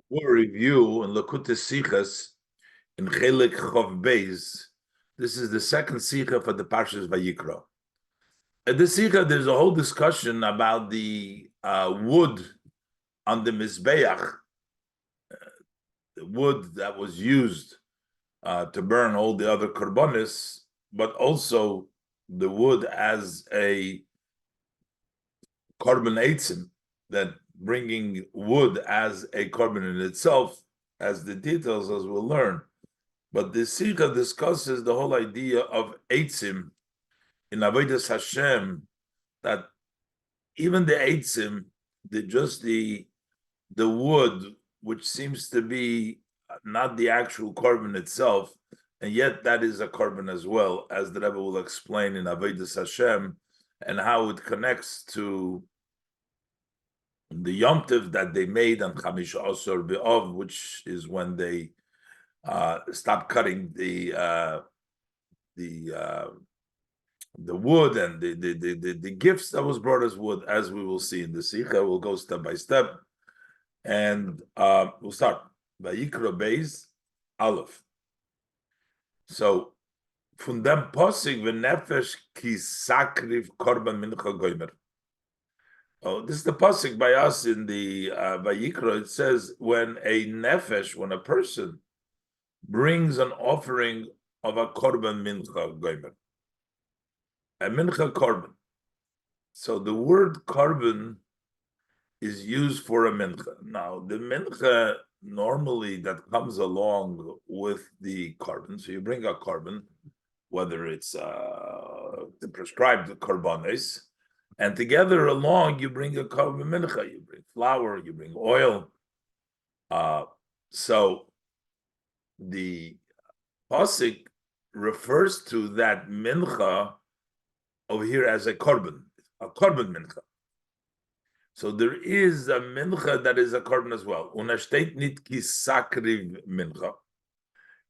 We'll review in Likutei Sichos in Chelik Chov Beis. This is the second Sicha for the Parshas Vayikra. At the Sicha, there's a whole discussion about the wood on the Mizbeach, the wood that was used to burn all the other korbanos, but also the wood as a korban eitzim, that bringing wood as a korban in itself, as the details as we'll learn. But the Sikha discusses the whole idea of eitzim in Avodas Hashem, that even the eitzim, the wood, which seems to be not the actual korban itself, and yet that is a korban as well, as the Rebbe will explain in Avodas Hashem, and how it connects to the Yom Tov that they made on Chamish Osor B'Ov, which is when they stop cutting the wood and the gifts that was brought as wood, as we will see in the Sikha. We'll go step by step, and we'll start Vayikra Beis Aleph. So from them posig v'nefesh ki sakriv korban mincha goymer. Oh, this is the pasuk by us in the Vayikra. It says when a nefesh, when a person brings an offering of a korban mincha goymer, a mincha korban. So the word korban is used for a mincha. Now the mincha normally that comes along with the korban. So you bring a korban, whether it's the prescribed korbanos, and together along you bring a korban mincha. You bring flour, you bring oil. So the pasuk refers to that mincha over here as a korban mincha. So there is a mincha that is a korban as well. Unashteit nit ki sakriv mincha.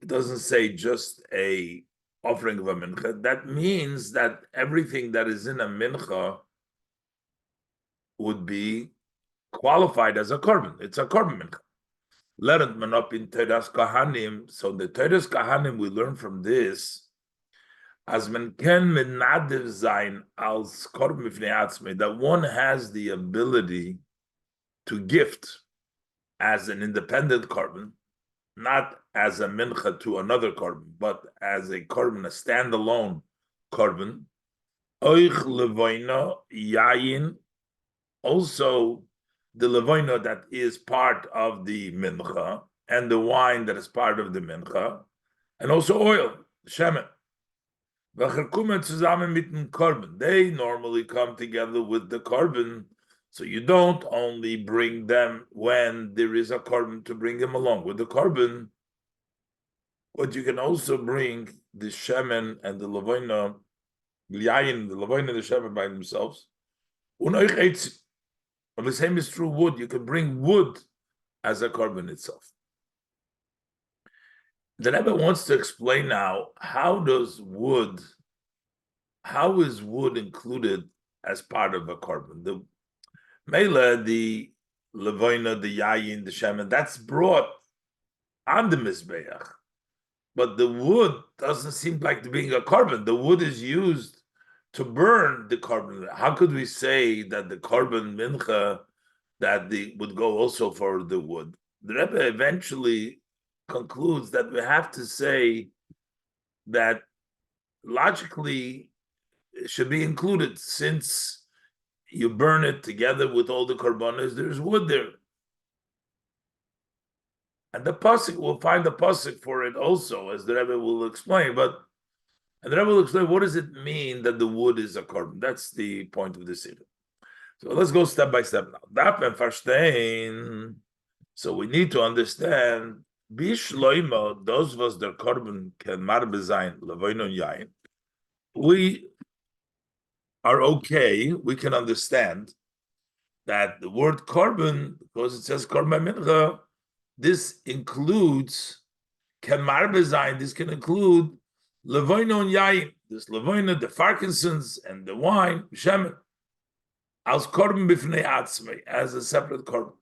It doesn't say just a offering of a mincha. That means that everything that is in a mincha would be qualified as a korban. It's a korban mincha. Let it man up in Teras Kahanim. So the Teras Kahanim, we learn from this, as men ken menadev zayin als korban mifnei atzmei, that one has the ability to gift as an independent korban, not as a mincha to another korban, but as a korban, a standalone korban. Oich levoina yayin, also the levoina that is part of the mincha, and the wine that is part of the mincha, and also oil, shemen. They normally come together with the korban, so you don't only bring them when there is a korban to bring them along with the korban, but you can also bring the shemen and the levoina, the levoina and the shemen by themselves. The same is true wood. You can bring wood as a korban itself. The Rebbe wants to explain now, how is wood included as part of a korban? The mela, the levoina, the yayin, the shemen, that's brought on the mizbeach, but the wood doesn't seem like to being a korban. The wood is used to burn the korban. How could we say that the korban mincha would go also for the wood? The Rebbe eventually concludes that we have to say that logically it should be included, since you burn it together with all the korbanos, there's wood there. And the pasuk, we'll find the pasuk for it also, as the Rebbe will explain. And the Rebbe will explain, what does it mean that the wood is a korban? That's the point of this series. So let's go step by step now. Daf and verstehen. So we need to understand. Bishloima, those was der korban can marbe sein levoino yain. We are okay. We can understand that the word korban, because it says korban mincha, this includes can marbe sein. This can include levoino and yain. This levoino, the Parkinsons, and the wine, shemen, as korban b'fnei atzmei, as a separate korban.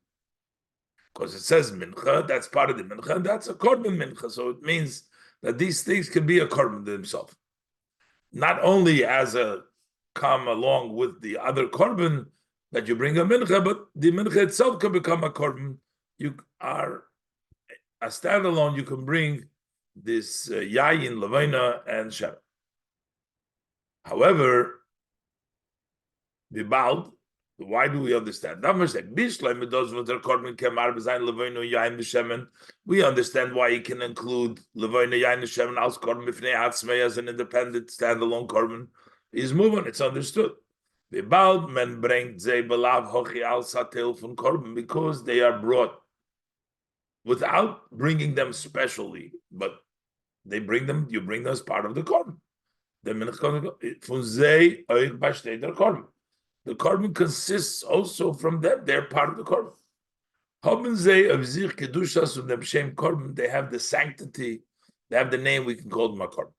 because it says mincha, that's part of the mincha, and that's a korban mincha. So it means that these things can be a korban themselves, not only as a come along with the other korban that you bring a mincha, but the mincha itself can become a korban. You are a standalone. You can bring this yayin, levina, and shem. However, the bald. Why do we understand? We understand why you can include Levoina Yain Shemen als Korban Bifnei Atzmei as an independent standalone Korban. Is moving, it's understood. Bald men bring ze belav hochi al satel from Korban because they are brought without bringing them specially, but they bring them. You bring them as part of the Korban. The korban consists also from them. They're part of the korban. They have the sanctity. They have the name. We can call them a korban.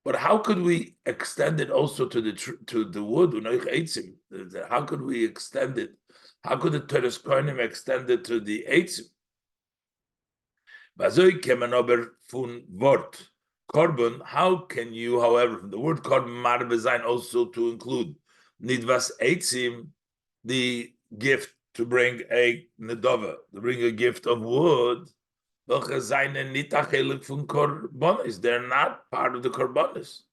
But how could we extend it also to the wood? How could we extend it? How could the Teres Kohanim extend it to the eitzim? Korban, how can you, however, from the word korban marbezain also to include nidvas eitzim, the gift to bring a nedova, to bring a gift of wood, they're not part of the korbanis.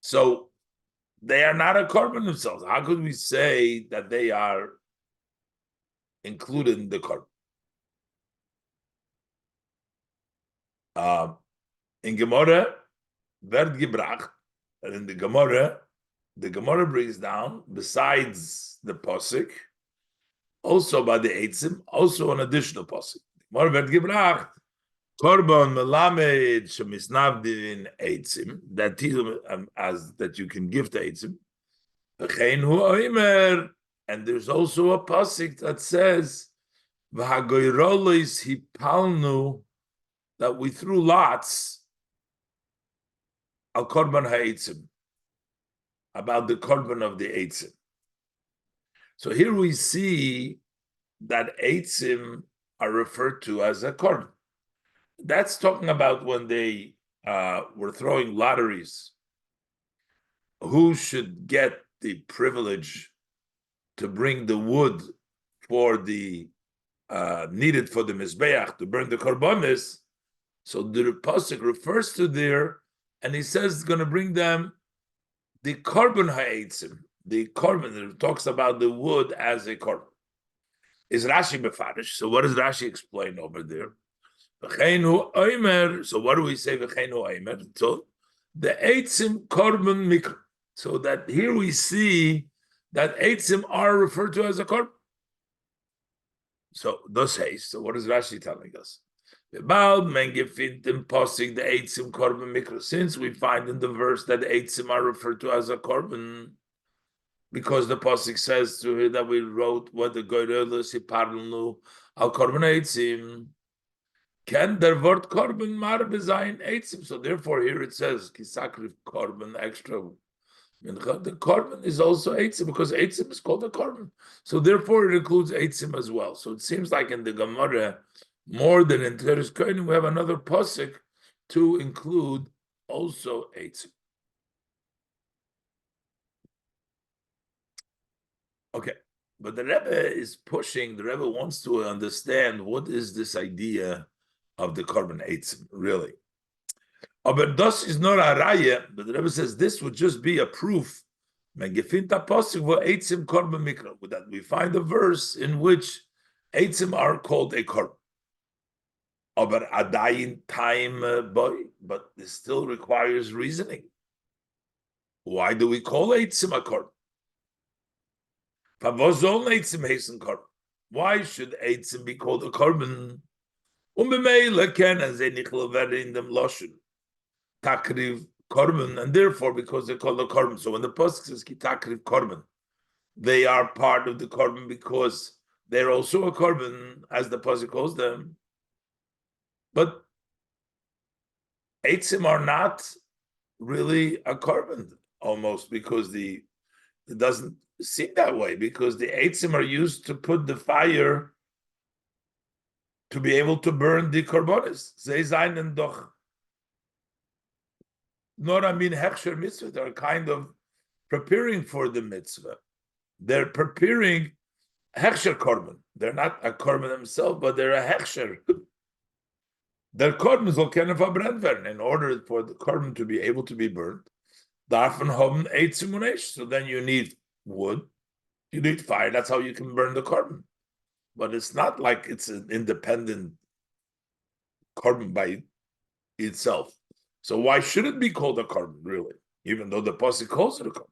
So they are not a korban themselves. How could we say that they are included in the korban? In Gemara, werd gebracht, and in the Gemara brings down, besides the posik, also by the eitzim, also an additional posik. Gemara werd gebracht, korban melamed shemisnavdin eitzim, that as that you can give to eitzim. V'chein hu oimer, and there's also a posik that says, v'hagoyrolis hipalnu, that we threw lots al korban ha'etzim, about the korban of the eitzim. So here we see that eitzim are referred to as a korban. That's talking about when they were throwing lotteries. Who should get the privilege to bring the wood for the needed for the mizbeach to burn the korbanos? So the pasuk refers to there, and he says it's going to bring them the korban ha'etzim, the korban. It talks about the wood as a korban. Is Rashi befarish? So what does Rashi explain over there? V'cheinu oimer. So what do we say? V'cheinu oimer. So the eitzim korban mikra. So that here we see that eitzim are referred to as a korban. So thus haste. So what is Rashi telling us? Since we find in the verse that eitzim are referred to as a korban, because the pasuk says to it that we wrote what the goyrelos hiparnu al korban eitzim, can der word korban mar bezayin eitzim. So therefore, here it says kisakriv korban extra. The korban is also eitzim because eitzim is called a korban. So therefore, it includes eitzim as well. So it seems like in the Gemara, more than in Teres Kohanim, we have another pasuk to include also eitzim. Okay, but the Rebbe is pushing. The Rebbe wants to understand what is this idea of the korban eitzim really. But this is not a raya. But the Rebbe says this would just be a proof. That we find a verse in which eitzim are called a korban. But adayin time boy, but this still requires reasoning. Why do we call eitzim a korban? Why should eitzim be called a korban? Takriv korban, and therefore because they're called a korban. So when the pasuk says ki takriv korban, they are part of the korban because they're also a korban, as the pasuk calls them. But eitzim are not really a korban, almost, because the it doesn't seem that way because the eitzim are used to put the fire to be able to burn the korbanos. Ze seinen doch nor amin hechsher mitzvah. They're kind of preparing for the mitzvah. They're preparing hechsher korban. They're not a korban themselves, but they're a hechsher. Their korban soll können verbrennt werden. In order for the korban to be able to be burned, darf man haben eitzim und esh. So then you need wood, you need fire. That's how you can burn the korban. But it's not like it's an independent korban by itself. So why should it be called a korban, really? Even though the pasuk calls it a korban.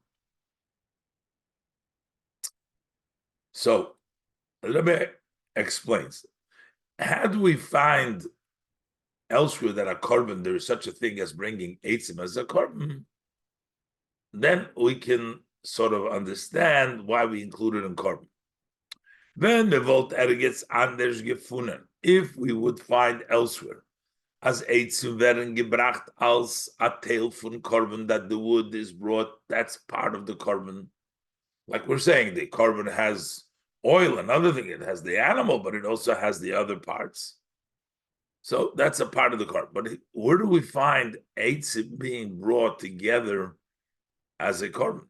So the Rebbe explains: had we find elsewhere that a korban there is such a thing as bringing eitzim as a korban, then we can sort of understand why we include it in korban. When the volt gets anders gefunden, if we would find elsewhere as eitzim werden gebracht als a tail von korban, that the wood is brought, that's part of the korban. Like we're saying, the korban has oil, another thing, it has the animal, but it also has the other parts. So that's a part of the korban. But where do we find eitzim being brought together as a korban?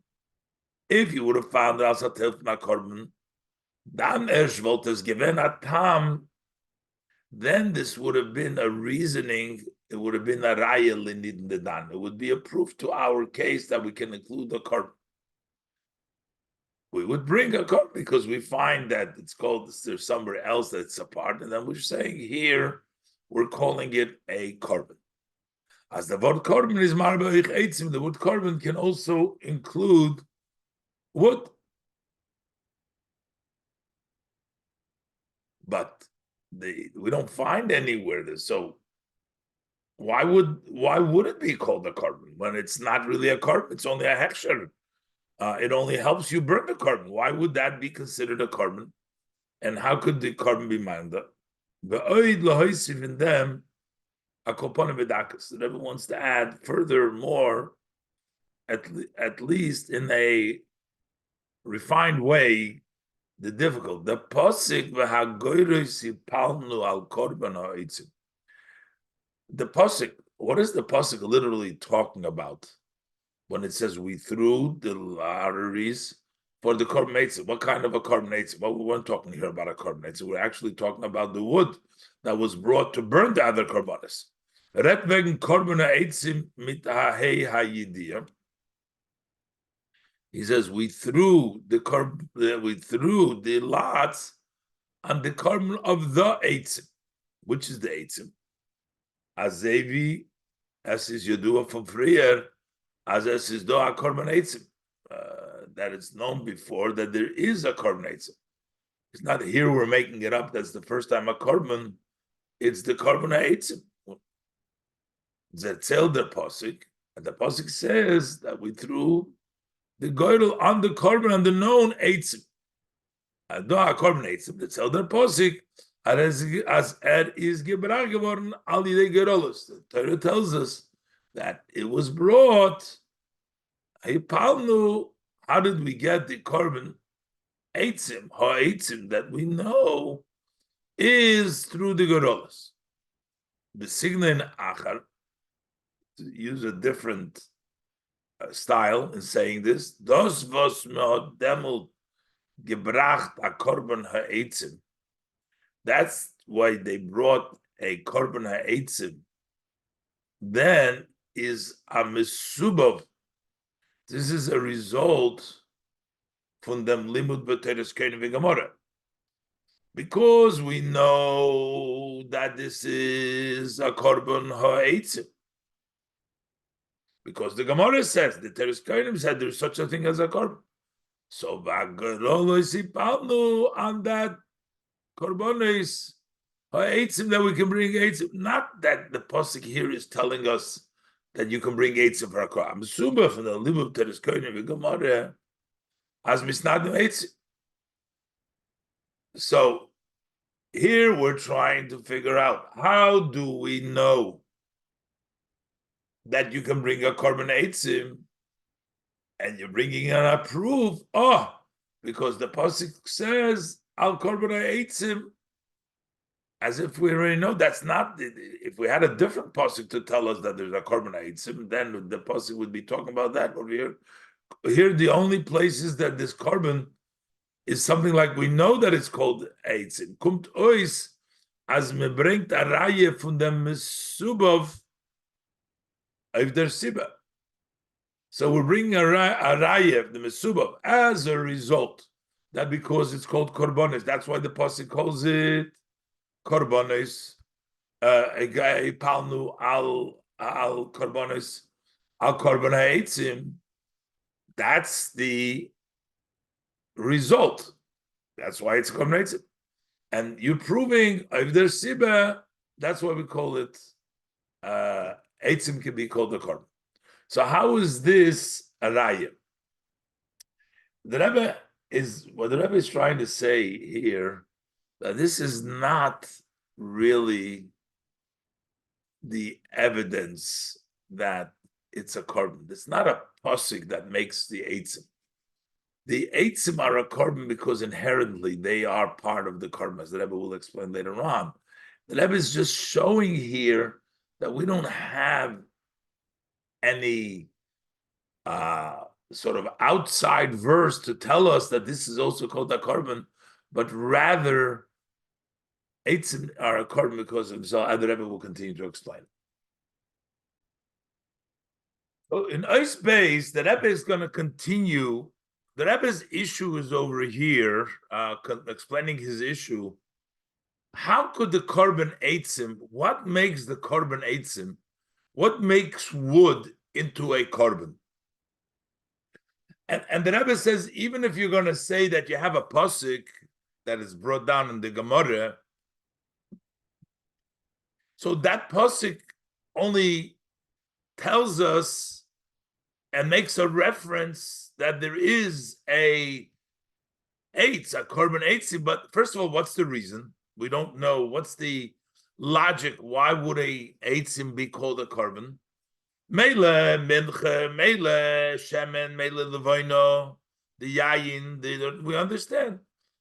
If you would have found as a tail von a korban, dann wollte given a tam, then this would have been a reasoning, it would have been a raya linid the dan. It would be a proof to our case that we can include the korban. We would bring a korban because we find that it's called, there's somewhere else that's a part, and then we're saying here, we're calling it a korban. As the word korban is marbeich eitzim, the word korban can also include wood. But we don't find anywhere this. So why would it be called a korban when it's not really a korban? It's only a hechsher. It only helps you burn the korban. Why would that be considered a korban? And how could the korban be minded? The oid lahoisiv in them a kopana v'dakas. That everyone wants to add furthermore, at least in a refined way, the difficult. The pasuk v'hagoyros yipalnu al korban ha'eitzim. The pasuk. What is the pasuk literally talking about when it says we threw the lotteries for the korban eitzim? What kind of a korban eitzim? Well, we weren't talking here about a korban eitzim. We're actually talking about the wood that was brought to burn the other korbanos. Ret wegen korban eitzim mit ha'hei ha'yidiyah. He says we threw the lots on the korban of the eitzim. Which is the eitzim? Azevi, as is Yodua from Frier, as is doa korban eitzim. That it's known before that there is a korban eitzim. It's not here we're making it up. That's the first time a korban. It's the korban eitzim. Zetzel der posik, and the posik says that we threw the goydel on the korban on the known eitzim. Doa korban eitzim. Zetzel der posik. As is gebrach geworden al yidei gerolos. The Torah tells us that it was brought. How did we get the korban eitzim, ha'eitzim, that we know is through the gerolos? The signin achar, to use a different style in saying this, das was demel gebracht a korban ha'eitzim. That's why they brought a korban ha'eitzim. Then is a mesubov. This is a result from them limud b'teres kein v'gamora. Because we know that this is a korban ha'eitzim. Because the Gemara says, the Teres Kainim said there's such a thing as a korban. So on that korbanos ha'eitzim that we can bring eitzim. Not that the pasuk here is telling us that you can bring eitzim for a korban. I'm assuming from the libub Teres Kainim v'Gemara as misnadim eitzim. So here we're trying to figure out, how do we know that you can bring a korban eitzim and you're bringing in a proof, because the pasuk says al korban eitzim, as if we already know. That's not. If we had a different pasuk to tell us that there's a korban eitzim, then the pasuk would be talking about that. Over here, the only places that this korban is something like we know that it's called eitzim. Kumt ois as me bringt a raye von dem mesubov of der siba. So we're bringing a raya, the mesubov, as a result. That because it's called korbanos. That's why the pasuk calls it korbanos. Palnu al korbanos al korban ha'etzim. That's the result. That's why it's korban ha'etzim. And you're proving if there's siba, that's why we call it eitzim can be called the korban. So how is this a raya? The Rebbe what the Rebbe is trying to say here, that this is not really the evidence that it's a korban. It's not a pasuk that makes the eitzim. The eitzim are a korban because inherently they are part of the korban, as the Rebbe will explain later on. The Rebbe is just showing here that we don't have any sort of outside verse to tell us that this is also called a korban, but rather eitzim are a korban because of himself. And the Rebbe will continue to explain. So in Eis Beis, the Rebbe is going to continue. The Rebbe's issue is over here, explaining his issue. How could the korban eitzim? What makes the korban eitzim? What makes wood into a korban? And the Rebbe says, even if you're going to say that you have a pasuk that is brought down in the Gemara, so that pasuk only tells us and makes a reference that there is a korban eitzim. But first of all, what's the reason? We don't know. What's the logic? Why would a eitzim be called a korban? Mele minche, mele shemen, mele levoino, the yayin. We understand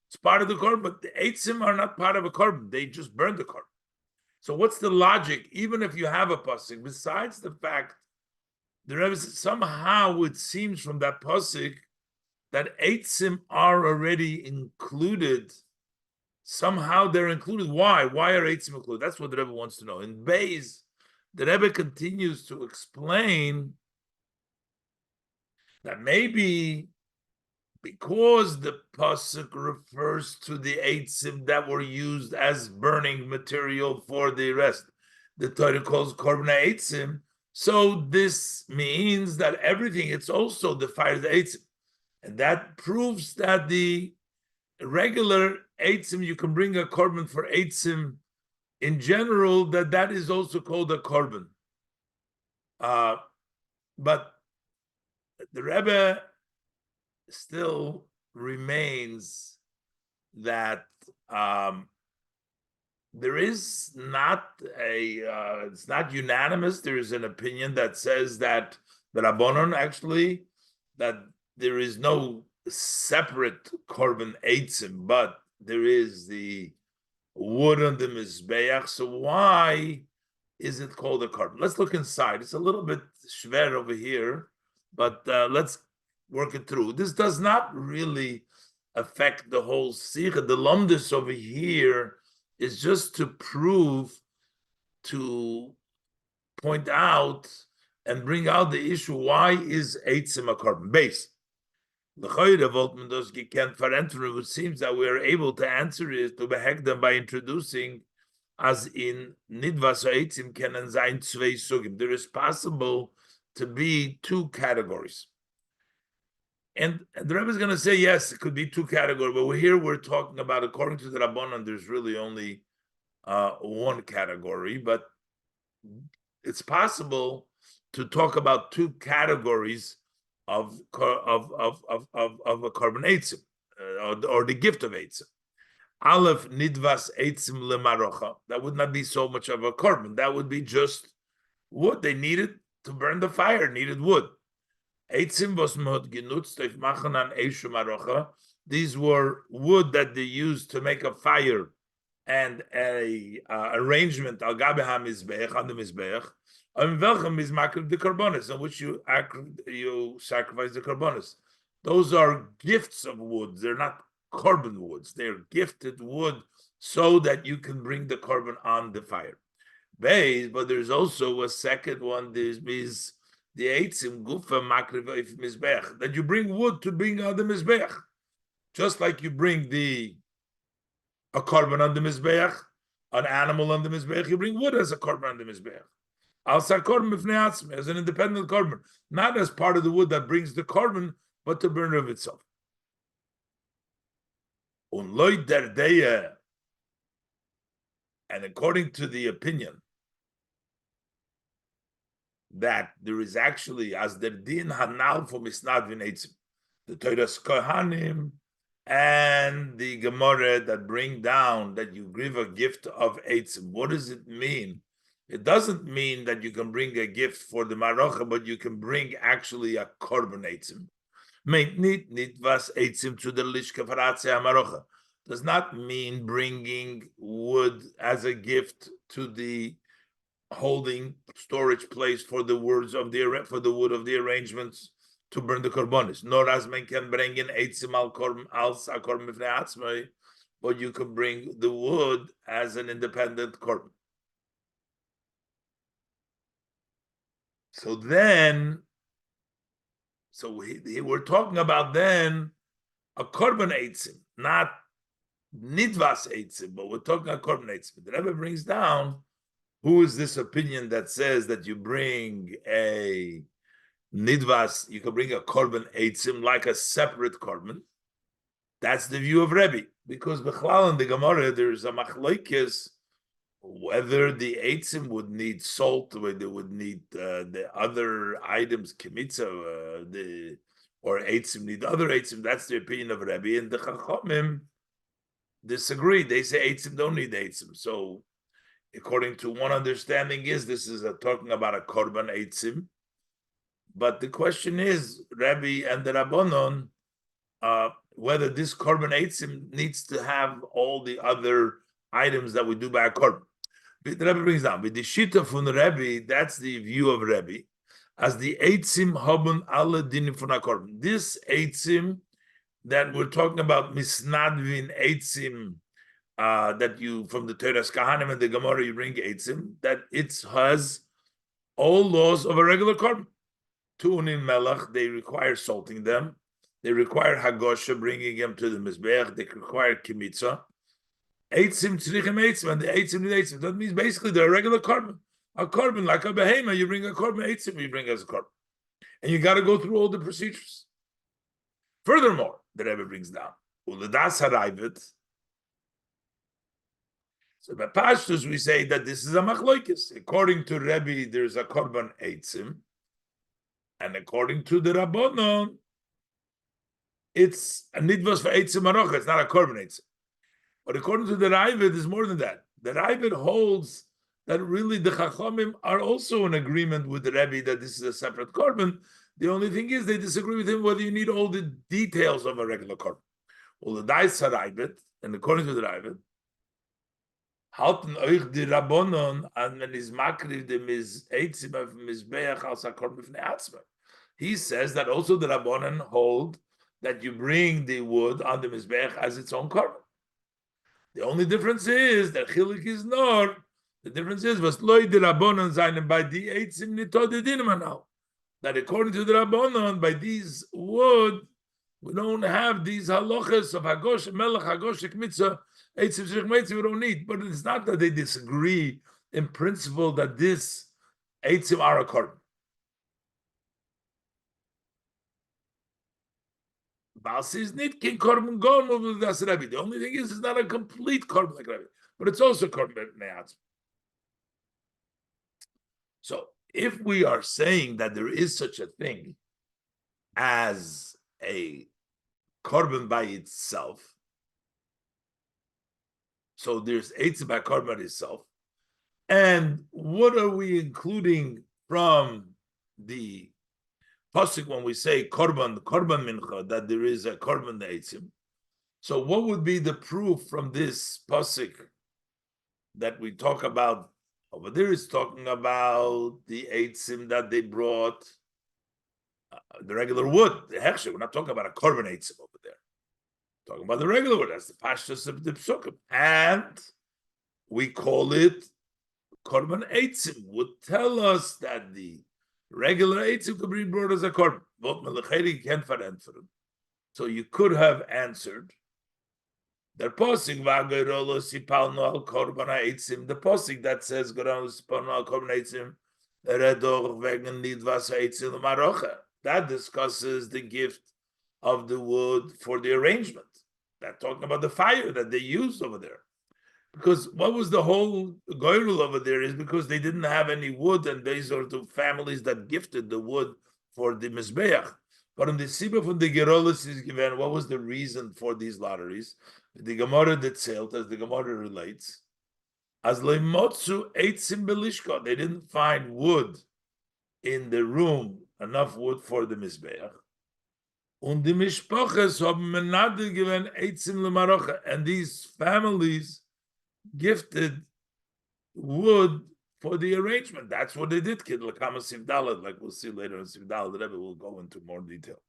it's part of the korban, but the eitzim are not part of a korban. They just burn the korban. So what's the logic? Even if you have a pasuk, besides the fact the Rebbe says somehow it seems from that pasuk that eitzim are already included. Somehow they're included. Why? Why are eitzim included? That's what the Rebbe wants to know. In Beis, the Rebbe continues to explain that maybe because the pasuk refers to the eitzim that were used as burning material for the rest, the Torah calls korban eitzim. So this means that everything, it's also the fire the eitzim, and that proves that the regular eitzim, you can bring a korban for eitzim in general, that is also called a korban. But the Rebbe still remains that there is not it's not unanimous. There is an opinion that says that the Rabbanon actually, that there is no separate korban eitzim, but there is the wood on the mizbeach. So why is it called a korban? Let's look inside. It's a little bit shver over here, but let's work it through. This does not really affect the whole sikha. The lomdus over here is just to prove, to point out and bring out the issue. Why is eitzim a korban? Base. It seems that we are able to answer it to behek them by introducing, as in nidvas eitzim kenen zayin zwei sugim. There is possible to be two categories. And the Rebbe is going to say, yes, it could be two categories, but we're talking about, according to the Rabbanan, there's really only one category, but it's possible to talk about two categories of a korban eitzim, or the gift of eitzim. Aleph nidvas eitzim lemarocha. That would not be so much of a korban. That would be just wood. They needed to burn the fire, needed wood. Eitzim was mod genutzt auf machen an Eishu Marocha. These were wood that they used to make a fire and a arrangement al gabe hamizbech on the mizbech. On welchem is makriv the karbonis, on which you sacrifice the karbonis. Those are gifts of wood. They're not carbon woods. They're gifted wood so that you can bring the carbon on the fire. But there's also a second one. There's the eitzim gufa makriv mizbech, that you bring wood to bring on the mizbech, just like you bring a carbon on the mizbech, an animal on the mizbech. You bring wood as a carbon on the mizbech. As an independent carbon, not as part of the wood that brings the carbon, but to burn of itself. And according to the opinion that there is actually as der din hanal for misnad v'neitzim, the Torah's kohanim and the Gemara that bring down that you give a gift of eitzim. What does it mean? It doesn't mean that you can bring a gift for the marocha, but you can bring actually a korban eitzim. Nit vas eitzim to the lishka faratzeh marocha. Does not mean bringing wood as a gift to the holding storage place for the wood of the arrangements to burn the korbanos. Nor as men can bring in eitzim al korban mifnei atzmai, but you can bring the wood as an independent korban. So we're talking about then a korban eitzim, not nidvas eitzim, but we're talking about korban eitzim. The Rebbe brings down, who is this opinion that says that you bring a nidvas, you can bring a korban eitzim like a separate korban? That's the view of Rebbe, because b'chlal in the Gemara there's a machlokes whether the eitzim would need salt, whether they would need the other items, kimitza, or eitzim need other eitzim. That's the opinion of Rebbe, and the Chachamim disagree. They say eitzim don't need eitzim. So, according to one understanding, this is talking about a korban eitzim. But the question is, Rebbe and the Rabbanon, whether this korban eitzim needs to have all the other items that we do by a korban. The Rebbe brings down with the shita from the Rebbe. That's the view of Rebbe, as the eitzim haben alle dinim von a korban. This eitzim that we're talking about, misnadvin eitzim, that you from the Torah's Kahanim and the Gemara you bring eitzim, that it has all laws of a regular korban. Tu'unin melach, they require salting them. They require hagosha, bringing them to the mizbeach. They require kimitza. Eitzim tzrichim eitzim, and the eitzim need eitzim. That means basically they're a regular korban. A korban, like a behema, you bring a korban, eitzim you bring as a korban. And you got to go through all the procedures. Furthermore, the Rebbe brings down, uledas harayvet. So by Pashtus, we say that this is a machlokes. According to Rebbe, there's a korban eitzim. And according to the Rabbanon, it's a nidvas for eitzim marocha. It's not a korban eitzim. But according to the Ravid, there's more than that. The Ravid holds that really the Chachamim are also in agreement with the Rebbe that this is a separate korban. The only thing is they disagree with him whether you need all the details of a regular korban. Well, the Dais Ravid, and according to the Ravid, halten euch die Rabbonon an wenn is makriv dem is eitzim of mizbeach als a korban b'fnei atzma. He says that also the Rabbonon hold that you bring the wood on the mizbeach as its own korban. The only difference is that chilik is nor. The difference is was loy the Rabbonon zayin by the eitzim nitod dinim now. That according to the Rabbonon, by these wood, we don't have these halachas of hagosh melech hagosh mitzvah eitzim shich mitzvah. We don't need. But it's not that they disagree in principle that this eitzim are a korban. Is not king korban gon das Rebbe. The only thing is, it's not a complete korban like Rebbe, but it's also korban ne'atzma. So, if we are saying that there is such a thing as a korban by itself, so there's eitzim by korban itself, and what are we including from the pasuk when we say korban mincha, that there is a korban eitzim. So what would be the proof from this pasuk that we talk about over there? Is talking about the eitzim that they brought, the regular wood, the hechsher. We're not talking about a korban eitzim over there. We're talking about the regular wood. That's the pashtus of the psukim, and we call it korban eitzim. Would tell us that the regular eitzim could be brought as a korban. So you could have answered the posik v'agorolo sipalno al korban eitzim. The posik that says gorolo sipalno al korban eitzim redor wegen nidvas eitzim l'marocha. That discusses the gift of the wood for the arrangement. That's talking about the fire that they used over there. Because what was the whole goyrul over there is because they didn't have any wood, and these are the families that gifted the wood for the mizbeach. But in the Sibah from the Gerolis is given, what was the reason for these lotteries? The Gemara that sailed, as the Gemara relates, as leimotzu eitzim belishka, they didn't find wood in the room, enough wood for the mizbeach. Und die Mishpaches haben menade given eitzim lemarocha, and these families gifted wood for the arrangement. That's what they did, kid. Like we'll see later in Sivdalad, the Rebbe will go into more detail.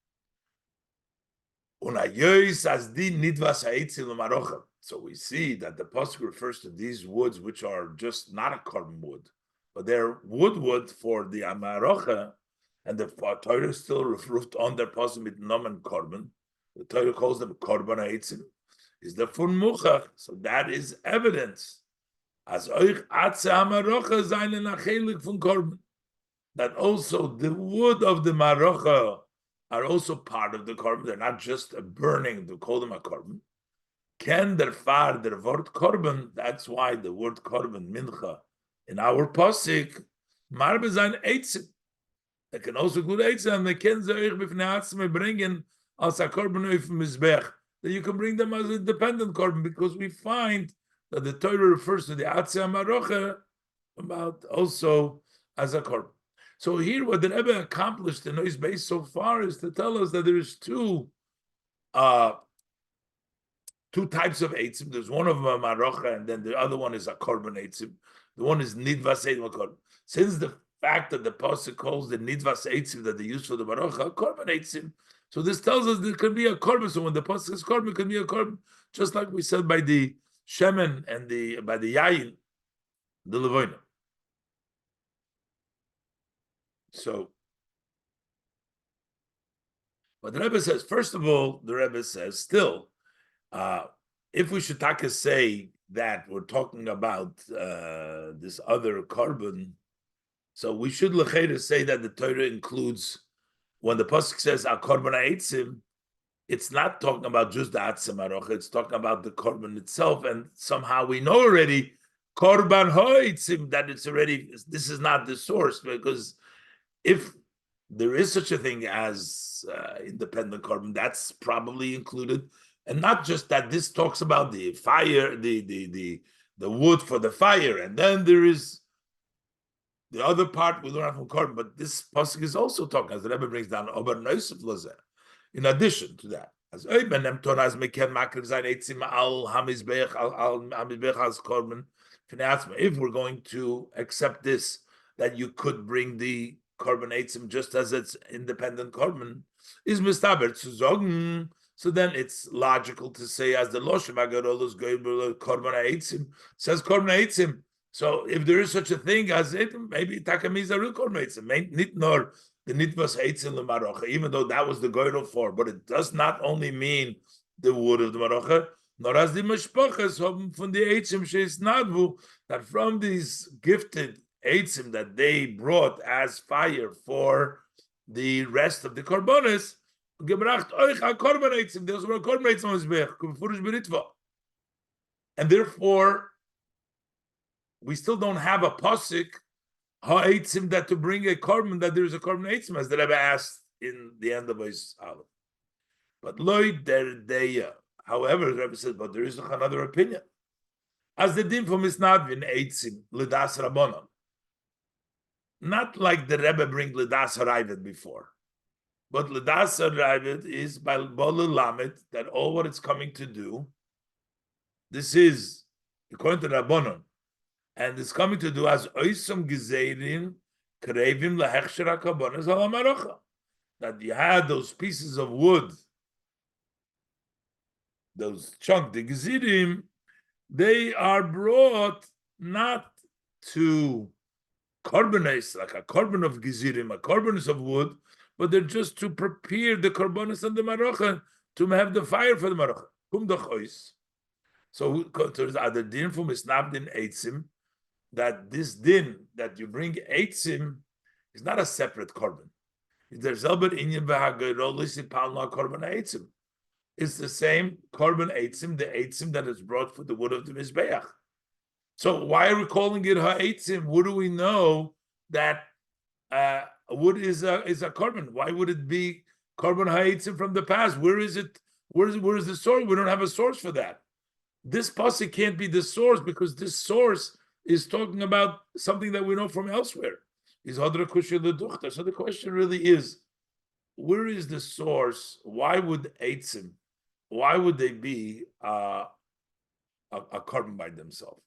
So we see that the pasuk refers to these woods, which are just not a korban wood, but they're wood for the amarocha, and the Torah still referred on their pasuk with nomen korban. The Torah calls them korban eitzim. Is the fun muchach, so that is evidence. As euch atze amarocha seine nachelik von korban, that also the wood of the marocha are also part of the korban. They're not just a burning to call them a korban. Ken der far der word korban. That's why the word korban mincha in our pasuk marbe sein eitzim. They can also good eitzim, and they can ze euch bifnei atzme bringen als a korban auf mizbech. That you can bring them as a dependent korban, because we find that the Torah refers to the Atzeh Marocha about also as a korban. So here, what the Rebbe accomplished in his base so far is to tell us that there is two types of eitzim. There's one of them a marocha, and then the other one is a korban eitzim. The one is nidvas eitzim korban. Since the fact that the pasuk calls the nidvas eitzim that they use for the marocha korban eitzim, so this tells us there can be a korban. So when the pasuk says korban, it can be a korban, just like we said by the shemen and by the yayin, the levoina. So, but the Rebbe says, first of all, the Rebbe says, still, if we should say that we're talking about this other korban, so we should l'cheira say that the Torah includes, when the pasuk says a korban eitzim, it's not talking about just the atzim arocha, it's talking about the korban itself, and somehow we know already korban hoitzim that it's already, this is not the source, because if there is such a thing as independent korban, that's probably included, and not just that. This talks about the fire, the wood for the fire, and then there is the other part we learn from korban. But this pasuk is also talking, as the Rebbe brings down, over noisef lazer. In addition to that, as if we're going to accept this, that you could bring the korban eitzim just as it's independent korban, is mistaber zu sagen. So then it's logical to say, as the Loshem Agarolos korban eitzim says korban eitzim. So if there is such a thing as it, maybe takamiz a real korban eitzim, nit nor the nitvas eitzim lemarocha, even though that was the goyrel for, but it does not only mean the wood of the marocha, nor as the mashpachas from the eitzim sheis nadvu, that from these gifted eitzim that they brought as fire for the rest of the korbanos, gebracht euch a korban eitzim. Those were korban eitzim mizbech kufurish beritva, and therefore we still don't have a pasuk ha'eitzim that to bring a korban, that there is a korban eitzim, as the Rebbe asked in the end of his aleph. But loy derdeya. However, the Rebbe says, but there is another opinion. As the din for misnadvin eitzim ledas rabbanon. Not like the Rebbe bring ledas harayvet before. But Ladasa Ravid is by Bala Lamet that all what it's coming to do, this is according to Rabbanon, and it's coming to do as Oisam Gezeirim Krevim Lahechshera Kabonas Alamarocha. That you had those pieces of wood, those chunk, the Gezirim, they are brought not to korbanos, like a korban of Gezirim, a korbanos of wood, but they're just to prepare the korbanos and the marocha to have the fire for the marocha. Kum dachois. So there's other din from Isnabdin Eitzim, that this din that you bring Eitzim is not a separate korban. There's Elbet Inyan V'Hagayrolis Palna Korban Eitzim. It's the same korban Eitzim, the Eitzim that is brought for the wood of the Mizbeach. So why are we calling it ha'etzim? What do we know that wood is a korban? Why would it be korban ha'etzim from the past? Where is it? Where is the source? We don't have a source for that. This pasuk can't be the source because this source is talking about something that we know from elsewhere. So the question really is, where is the source? Why would eitzim? Why would they be a korban by themselves?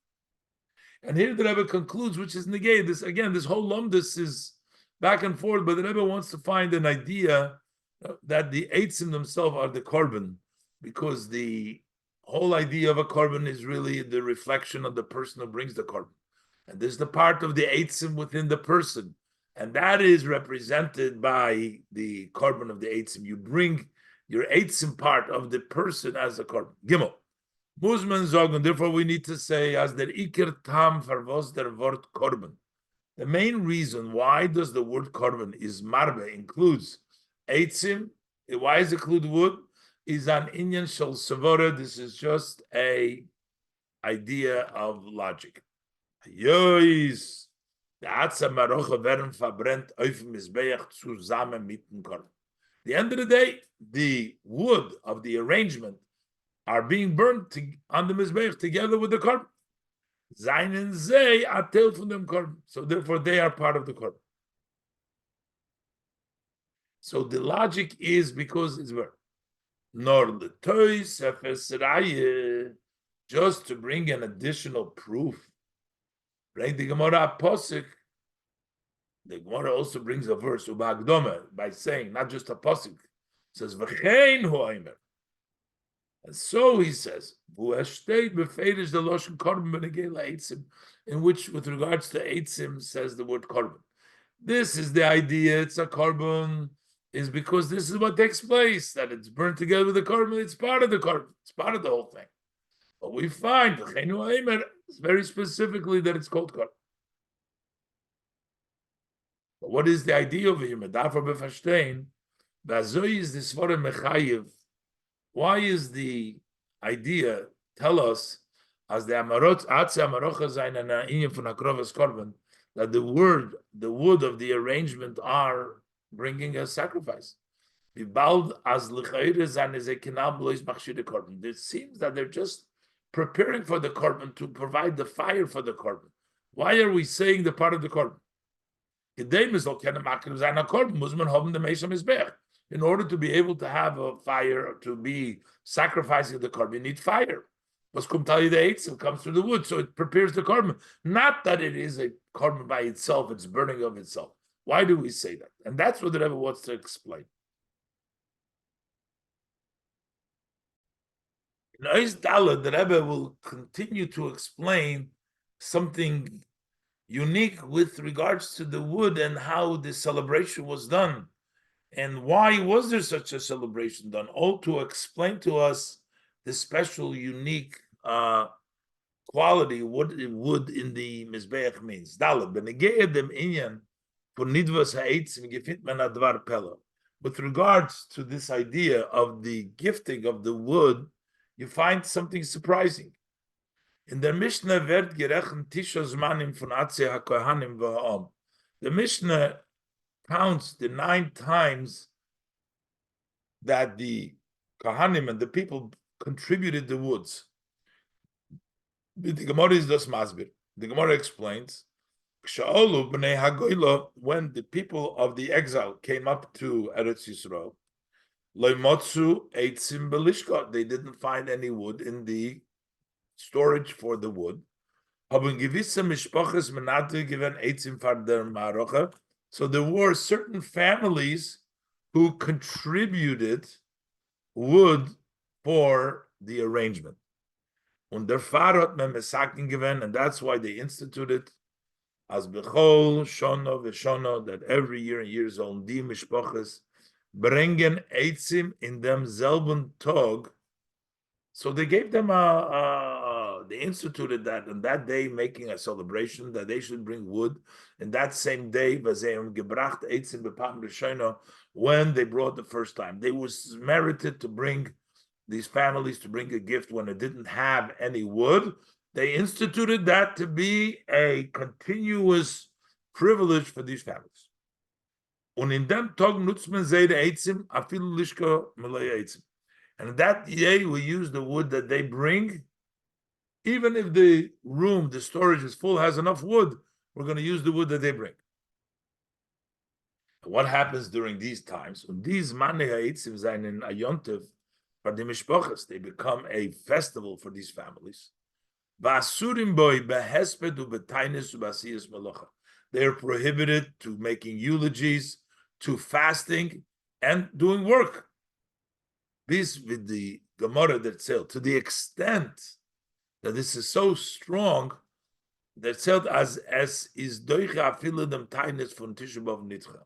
And here the Rebbe concludes, which is negate. This again, this whole lumdus is back and forth, but the Rebbe wants to find an idea that the eitzim themselves are the korban, because the whole idea of a korban is really the reflection of the person who brings the korban. And there's the part of the eitzim within the person, and that is represented by the korban of the eitzim. You bring your eitzim part of the person as a korban. Gimel. Muzman sagen, therefore we need to say as der Iker Tam verwas der Wort Korban. The main reason why does the word Korban is marbe includes eitzim. Why does it include wood? Is an Inyan shel Savora. This is just a idea of logic. Yois, the Atza Marocha werden verbrennt auf Mizbeach zusammen mit dem Korban. At the end of the day, the wood of the arrangement are being burnt on the Mizbeach together with the korban. Zainen zeh atel from them korban. So therefore they are part of the korban. So the logic is because it's burnt. Nor l'toy sefes raya, just to bring an additional proof. Bring the Gemara posik. The Gemara also brings a verse ubagdoma by saying not just a posik. It says v'chein hu omer. And so he says, in which, with regards to eitzim, says the word korban. This is the idea, it's a korban, is because this is what takes place, that it's burnt together with the korban, it's part of the korban, it's part of the whole thing. But we find, very specifically, that it's called korban. But what is the idea over here? Why is the idea, tell us, as the amarot atze amarocha zayin ana inyan von akrovas korban, that the wood of the arrangement are bringing a sacrifice. It seems that they're just preparing for the korban to provide the fire for the korban. Why are we saying the part of the korban? In order to be able to have a fire, to be sacrificing the korban, you need fire. It comes through the wood, so it prepares the korban. Not that it is a korban by itself, it's burning of itself. Why do we say that? And that's what the Rebbe wants to explain. In Ois Daled, the Rebbe will continue to explain something unique with regards to the wood and how the celebration was done. And why was there such a celebration done? All to explain to us the special, unique quality, what wood in the Mizbeach means. With regards to this idea of the gifting of the wood, you find something surprising. In the Mishnah, wird gerechnet Tishos Manim von Atze HaKohanim v'Ha'om. The Mishnah counts the 9 times that the Kohanim and the people contributed the woods. The Gemara is thus masbir. The Gemara explains When the people of the exile came up to Eretz Yisrael, they didn't find any wood in the storage for the wood. So there were certain families who contributed wood for the arrangement. And their Farot memesakin given, and that's why they instituted as bechol shono v'shono, that every year and years on die mishpachas bringen eitzim in them selben tog. So they gave them they instituted that on that day, making a celebration that they should bring wood. And that same day, gebracht eitzim b'pam rishono, when they brought the first time, they was merited to bring these families to bring a gift when it didn't have any wood. They instituted that to be a continuous privilege for these families. Und in dem Tag nutzt man seine Eitzim, afilu lishka malay Eitzim. And that day we use the wood that they bring, even if the room, the storage is full, has enough wood, we're going to use the wood that they bring. What happens during these times? Und these Mane Eitzim sein in Ayontev, for the mishpachas, they become a festival for these families. They are prohibited to making eulogies, to fasting, and doing work. This with the Gemara that said, to the extent that this is so strong, that said as is doicha afiladam tainis from Tisha B'av nitcha.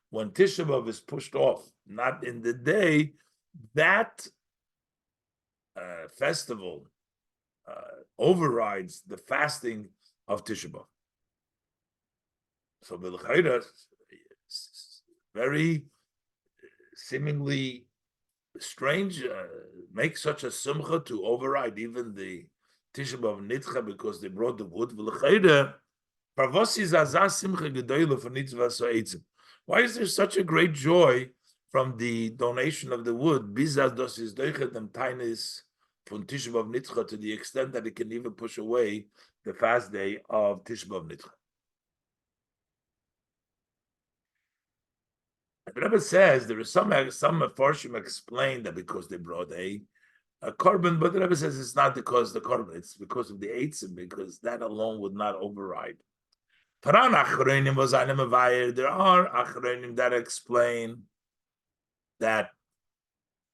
When Tisha B'av is pushed off, not in the day, that festival overrides the fasting of Tisha B'av. So B'l'chayra, very seemingly strange, make such a simcha to override even the Tisha B'av nitcha because they brought the wood. B'l'chayra, why is there such a great joy from the donation of the wood? From Tisha B'av Nitcha, to the extent that it can even push away the fast day of Tisha B'av Nitcha. The Rebbe says there is some Mefarshim explain that because they brought a korban, but the Rebbe says it's not because the korban, it's because of the eitzim, because that alone would not override. There are achronim that explain that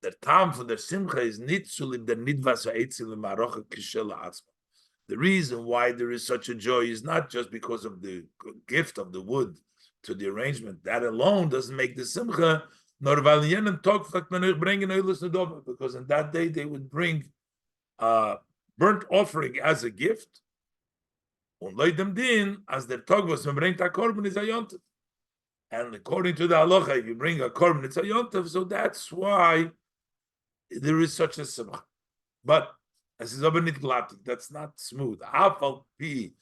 the time for the simcha is nitzulim the nidvas ha'etzim l'marocha kishel ha'atzma. The reason why there is such a joy is not just because of the gift of the wood to the arrangement. That alone doesn't make the simcha. Nor v'al talk because in that day they would bring burnt offering as a gift. Und leidem din as their tog was bring a korban is a yontif. And according to the halacha, if you bring a korban, it's a yontif. So that's why there is such a simcha. But as is aber nit glatt, that's not smooth. Afal pi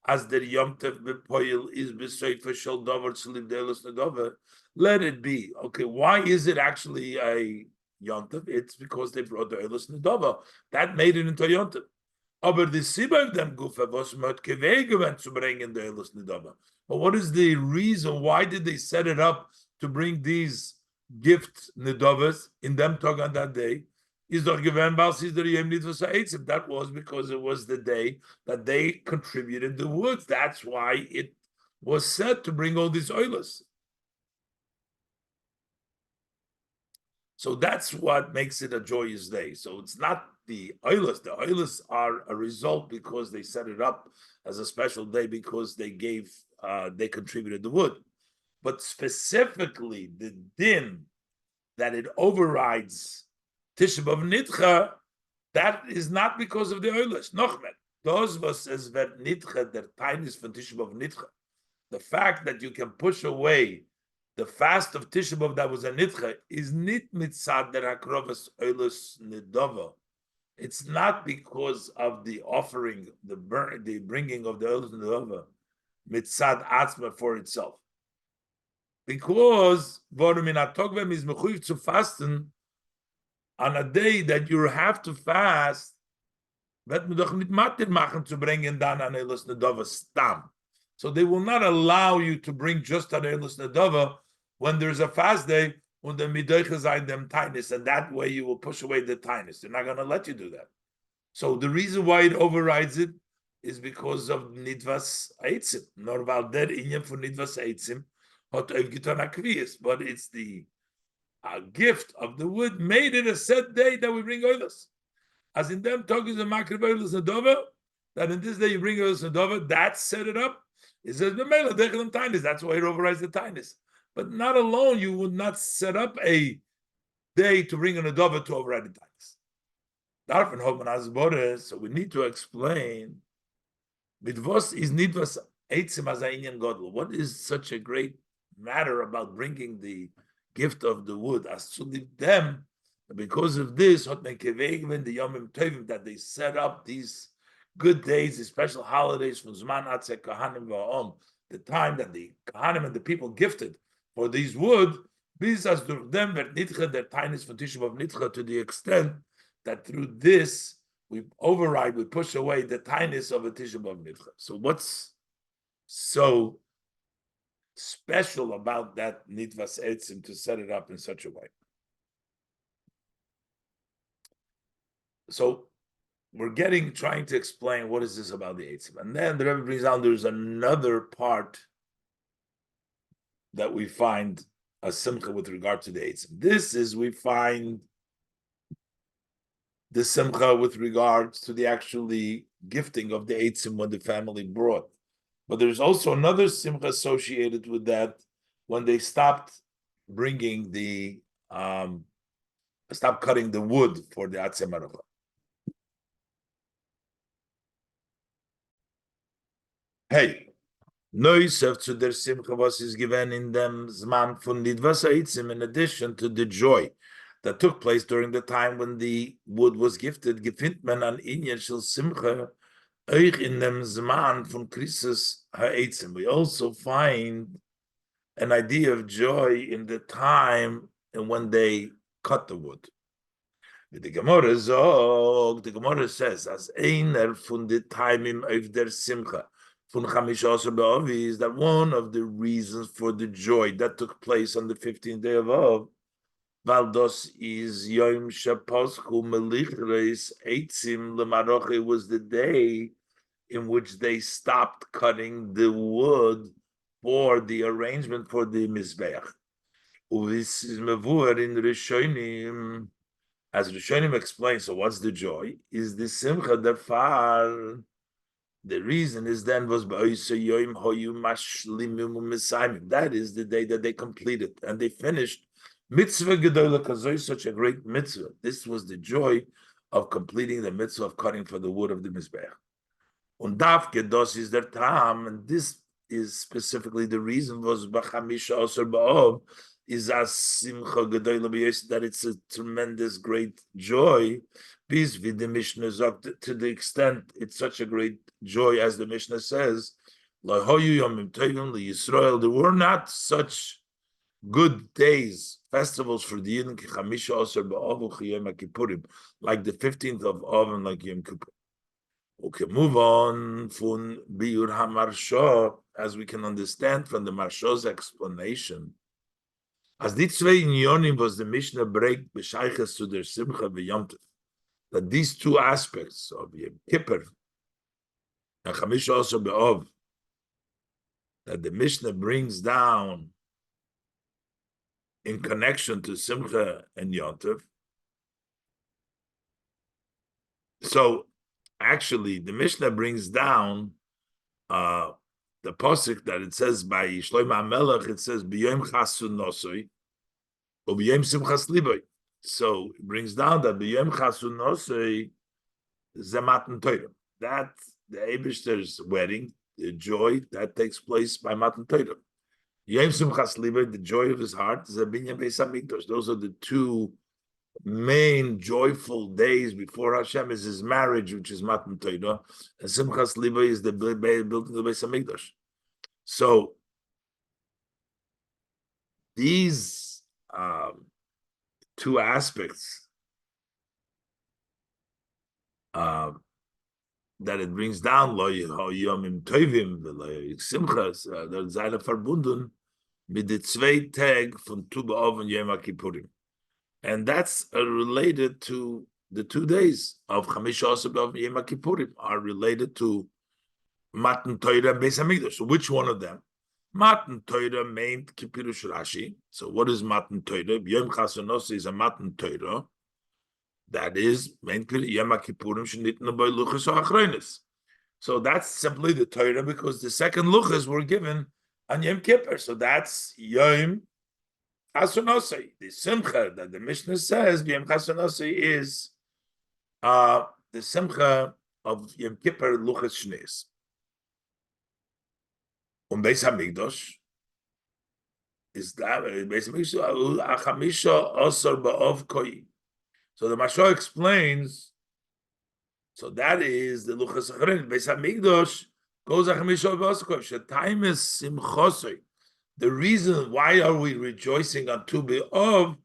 as der yontif bepoil is besoifer shel dover to live delos nedover. Let it be. Okay, why is it actually a yontif? It's because they brought the elos nedover. That made it into a yontif. Aber the Sibba of them Gufa was not gewent to bring in the Elos Nidaba. But what is the reason? Why did they set it up to bring these gift Nidavas in them talk on that day? Is doch gewent Balsis der Yem Nidvas Ha'etzim. That was because it was the day that they contributed the woods. That's why it was set to bring all these oilers. So that's what makes it a joyous day. So it's not the oilers. The oilers are a result because they set it up as a special day because they contributed the wood. But specifically, the din that it overrides Tisha B'av Nitcha, that is not because of the oilers. Nochmet, those was as ver Nitcha, der tainis von Tisha B'av Nitcha. The fact that you can push away the fast of Tisha B'av that was a nitcha is nit mitzad der hakrovas oilus nidova. It's not because of the offering, the bringing of the oilus nidova, mitzad atzma for itself. Because warum in atogvem is mechuyev to fasten on a day that you have to fast, wird man doch nicht matir machen zu bringen dann an oilus nidova stam. So they will not allow you to bring just an Eilus Nadava when there's a fast day, when the Midoicha them tinus, and that way you will push away the tinus. They're not going to let you do that. So the reason why it overrides it is because of Nidvas Eitzim. Nor der Inyan for Nidvas Eitzim, hot Evgiton Akvias, but it's the gift of the wood made it a set day that we bring oilers. As in them talking the Makrib oilers Nadova, that in this day you bring oilers Nadova, that set it up. It says the Mela Dechem Tainis. That's why it overrides the Tainis. But not alone, you would not set up a day to bring an Nadova to override the Tainis. So we need to explain Midvos is Nidvas Eitzim as Inyan Godel. What is such a great matter about bringing the gift of the wood as to leave them? Because of this, the Yomim Tovim, that they set up these good days, these special holidays from Zman Atzek Kahanim Va'om, the time that the Kahanim and the people gifted for these wood, these as them their tiniest for Tisha B'Av Nitcha, to the extent that through this we override, we push away the tinus of a Tisha B'Av Nitcha. So what's so special about that Nitvas Eitzim to set it up in such a way? So we're trying to explain what is this about the Eitzim. And then the Rebbe brings down there's another part that we find a simcha with regard to the Eitzim. This is, we find the simcha with regards to the actually gifting of the Eitzim when the family brought. But there's also another simcha associated with that when they stopped bringing stopped cutting the wood for the Atzem Arucha. Hey, Noisef to their simcha was is given in them zman von Nidvas Eitzim, in addition to the joy that took place during the time when the wood was gifted. Gefindt man an Inyan shel simcha euch in them zman von Krisis ha'eitzim. We also find an idea of joy in the time and when they cut the wood. The Gemara says, as einer von the timim of der simcha von Chamisha B'Av, is that one of the reasons for the joy that took place on the 15th day of Av, Valdos is Yom Shapaschu Melichreis Eitzim Lemaroche, was the day in which they stopped cutting the wood for the arrangement for the Mizbeach. This is Mavur in Rishonim, as Rishonim explains. So what's the joy? Is the Simcha Dafar. The reason is then was that is the day that they completed and they finished mitzvah gedola kazoi, such a great mitzvah. This was the joy of completing the mitzvah of cutting for the wood of the mizbeach. Und dafke dos is der tam, and this is specifically the reason was b'chamisha osar ba'ov is as simcha gedola b'yos, that it's a tremendous great joy. Peace with the Mishnah to the extent it's such a great joy, as the Mishnah says, there were not such good days, festivals for the Yidden, like the 15th of Av and like Yom Kippur. Okay, move on from Biur HaMarsha, as we can understand from the Marsha's explanation. As die zwei Inyonim was the Mishnah break b'shayches to their Simcha v'Yom Tov, that these two aspects of Yom Kippur and Chamisha also B'Av, that the Mishnah brings down in connection to Simcha and Yom Tov. So actually, the Mishnah brings down the pasuk that it says by Shlomo HaMelech, it says B'Yom Chasun Nosoi or B'Yom Simchas Liboy. So it brings down that B'Yom Chasun Nosoi Matan Torah, that the Eibishter's wedding, the joy that takes place by Matan Torah. Yom Simchas Liboy, the joy of his heart, is a Binyan Beis HaMikdash. Those are the two main joyful days before Hashem, is his marriage, which is Matan Torah, and Simchas Liboy is the building of the Beis HaMikdash. So these two aspects that it brings down lo yomim tovim simchas, that seine verbunden mit the zwei Tag von Tu B'Av and Yom Kippurim, and that's related to the 2 days of Chamisha Asar B'Av and Yom Kippurim are related to Matan Torah and Beis Hamikdash. So which one of them? Matan Torah meant Kippirush Rashi. So what is Matan Torah? Yom Chasanos is a Matan Torah. That is meant Yom Kippurim Shnitna by Luchas Achronis. So that's simply the Torah because the second Luchas were given on Yom Kippur. So that's Yom Chasanosai. The Simcha that the Mishnah says Yom Chasanosai is the Simcha of Yom Kippur Luchas Shneis. Beis Hamikdash is that Beis Hamikdash Achamisha Asar Ba'av Koi. So the Mashal explains. So that is the Luchas Achron. Beis Hamikdash goes Achamisha Ba'av Koi. Shetayim is Simchosoi. The reason why are we rejoicing on Tu B'Av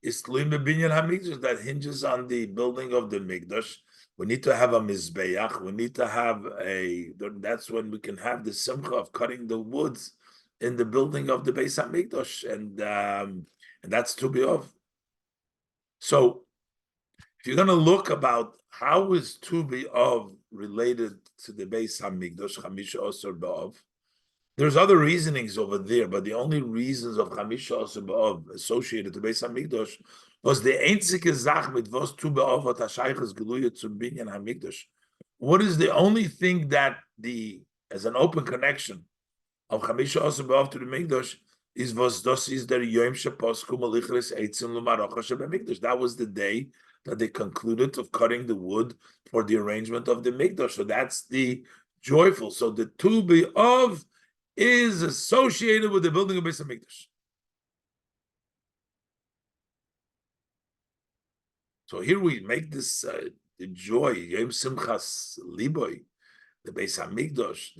is Tluim Binyan Hamikdash that hinges on the building of the Mikdash. We need to have a mizbeach. We need to have a. That's when we can have the simcha of cutting the woods in the building of the Beis Hamikdash, and that's Tu B'Av. So, if you're going to look about how is Tu B'Av related to the Beis Hamikdash, Chamisha Asar B'Av, there's other reasonings over there, but the only reasons of Chamisha Asar B'Av associated to Beis Hamikdash was the einzige Zach mit was Tu B'Av hat Hashaychus Geluya zum Binyan Hamikdash. What is the only thing that as an open connection of Chamisha Asar B'Av to the Mikdash is was das is der Yom Shepasku Malichris Eitzim L'Maracha Shebemikdash. That was the day that they concluded of cutting the wood for the arrangement of the Mikdash. So that's the joyful. So the Tu B'Av is associated with the building of Beis Hamikdash. So here we make this the joy, Yom Simchas Liboy, the Beis Hamikdash,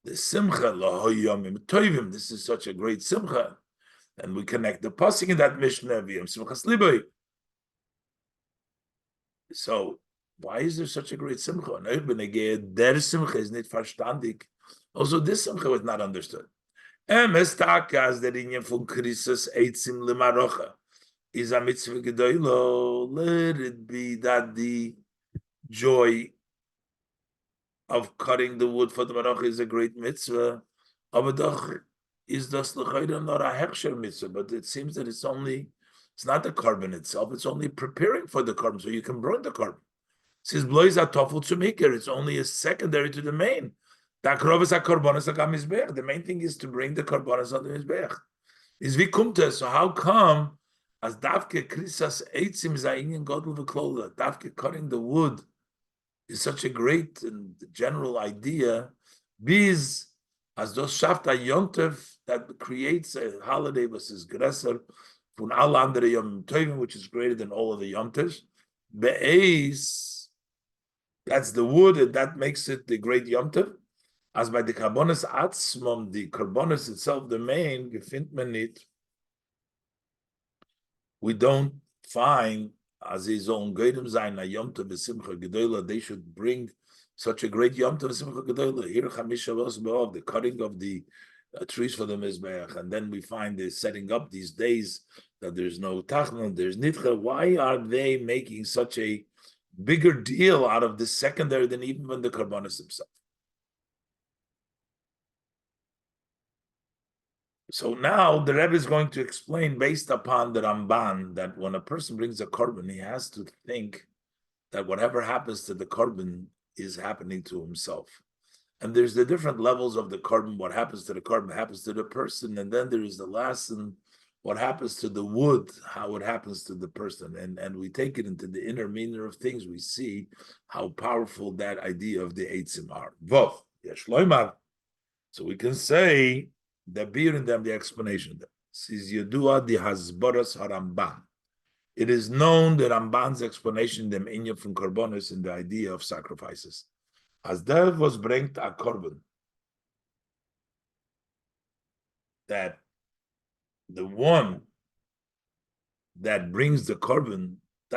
the Simcha Lahoyomim Tovim. This is such a great Simcha, and we connect the pasuk in that Mishnah Yom Simchas Liboy. So why is there such a great Simcha? Der Simcha is not verstandig. Also, this Simcha was not understood. Emes takas der inyan von Krisus eitzim lemarocha. Is a mitzvah gedoylo. Let it be that the joy of cutting the wood for the marocha is a great mitzvah. Aber doch is das l'chayda not a hechsher mitzvah, but it seems that it's not the carbon itself, it's only preparing for the carbon, so you can burn the carbon. It says blois atofel to maker, it's only a secondary to the main. The main thing is to bring the karbonas on the mizbeach. Is wie kommt es? So how come as davke krisas eitzim zayin godel v'klola, davke cutting the wood is such a great and general idea. Biz as dos shafta yontev that creates a holiday versus gresser from all andere yom tovim, which is greater than all of the yontevs. Be'ez, that's the wood, and that makes it the great yontev. As by the karbonas atzmom, the karbonas itself, the main gefindt man it. We don't find as his own Geidim Zayin a Yom Tov B'Simcha Gedola. They should bring such a great Yom Tov B'Simcha Gedola. Here Chamisha Vos B'Av, the cutting of the trees for the Mizbeach, and then we find the setting up these days that there's no Tachnon, there's Nitcha. Why are they making such a bigger deal out of this secondary than even when the Karbanis himself? So now the Rebbe is going to explain, based upon the Ramban, that when a person brings a korban, he has to think that whatever happens to the korban is happening to himself. And there's the different levels of the korban. What happens to the korban happens to the person, and then there is the lesson, what happens to the wood, how it happens to the person. And we take it into the inner meaning of things. We see how powerful that idea of the eitzim are. Vov, yesh loimar. So we can say the beer in them, the explanation. Says Yedua the Hasbaras Haramban. It is known that Ramban's explanation them inya from korbanos in the idea of sacrifices. As there was bringt a korban, that the one that brings the korban He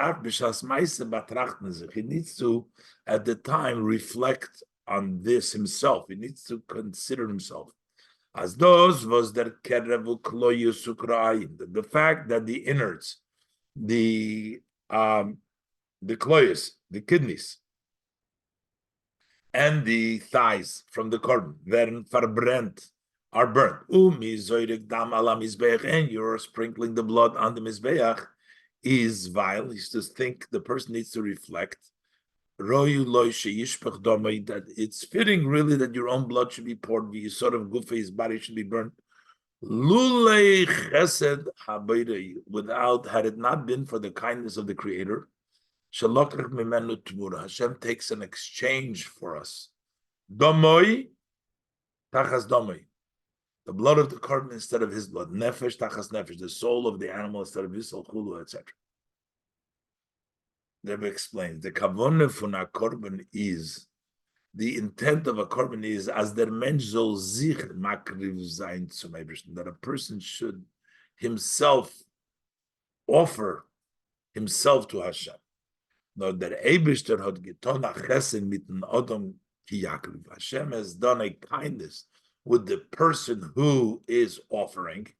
needs to, at the time, reflect on this himself. He needs to consider himself. As those was der kerevu kloyu sukrayin. The fact that the innards, um, the kloyus, the kidneys, and the thighs from the korban, werden verbrennt, are burnt. Dam ala mizbeach, and you're sprinkling the blood on the mizbeach, is vile. He says, think the person needs to reflect. That it's fitting really that your own blood should be poured, the sort of gufa, his body should be burnt. Lulei chesed habayre, without, had it not been for the kindness of the Creator, shalokach mimenu tmura, Hashem takes an exchange for us. Domoi tachas domoi, the blood of the korban instead of his blood. Nefesh tachas nefesh, the soul of the animal instead of his soul, chulu, etc. Rebbe explains the kavone fun a korban is, the intent of a korban is as der Mensch soll sich makriv sein zum Eibishter, that a person should himself offer himself to Hashem. Now der Eibishter hat getan a chesed mit den Adam ki yakriv. Hashem has done a kindness with the person who is offering,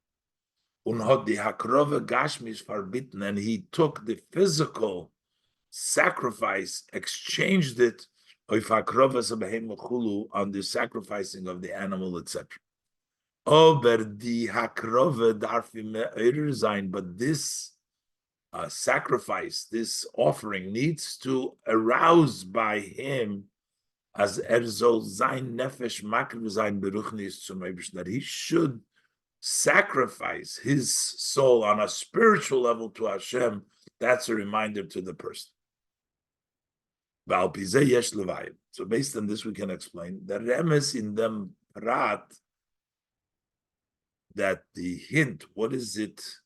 und hat die hakrove gashmish verbitten, and he took the physical sacrifice, exchanged it on the sacrificing of the animal, etc. But this sacrifice, this offering, needs to arouse by him as soll sein nefesh makriv sein beruchnis zum Eibishter, that he should sacrifice his soul on a spiritual level to Hashem. That's a reminder to the person. So based on this, we can explain the remes in them prat, that the hint, what is it?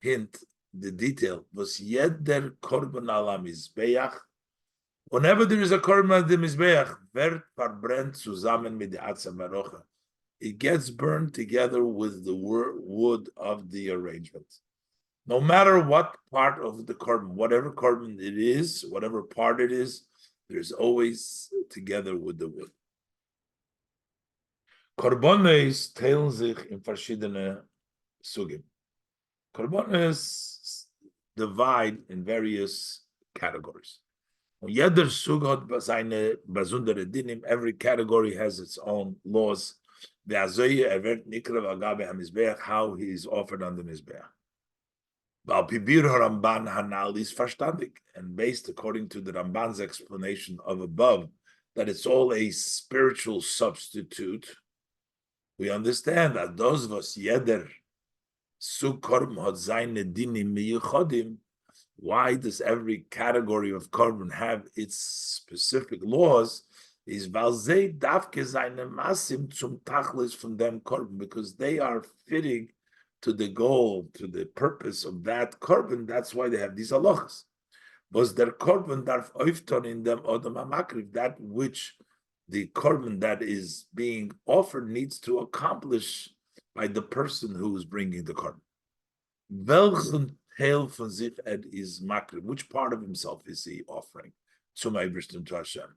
Hint, the detail was jeder korban ala mizbeach. Whenever there is a korban at the mizbeach, wird verbrennt zusammen mit der atzah merocha. It gets burned together with the wood of the arrangement. No matter what part of the korban, whatever korban it is, whatever part it is, there's always together with the wood. Korbanos teilen sich in verschiedene Sugim. Korbanos divide in various categories. Jeder Sug hat seine besondere Dinim. Every category has its own laws. How he is offered on the Mizbeach. And based according to the Ramban's explanation of above, that it's all a spiritual substitute, we understand that those was jeder Sug korban hat seine dinim miyuchodim. Why does every category of korban have its specific laws? Is valzei davke seine masim zum tachlis from them korban, because they are fitting to the goal, to the purpose of that korban. That's why they have these halachas. Was der korban darf oifton in them odam hamakriv, that which the korban that is being offered needs to accomplish by the person who is bringing the korban. Welchen Teil von sich is makriv, which part of himself is he offering? Zum Eibishter, to Hashem.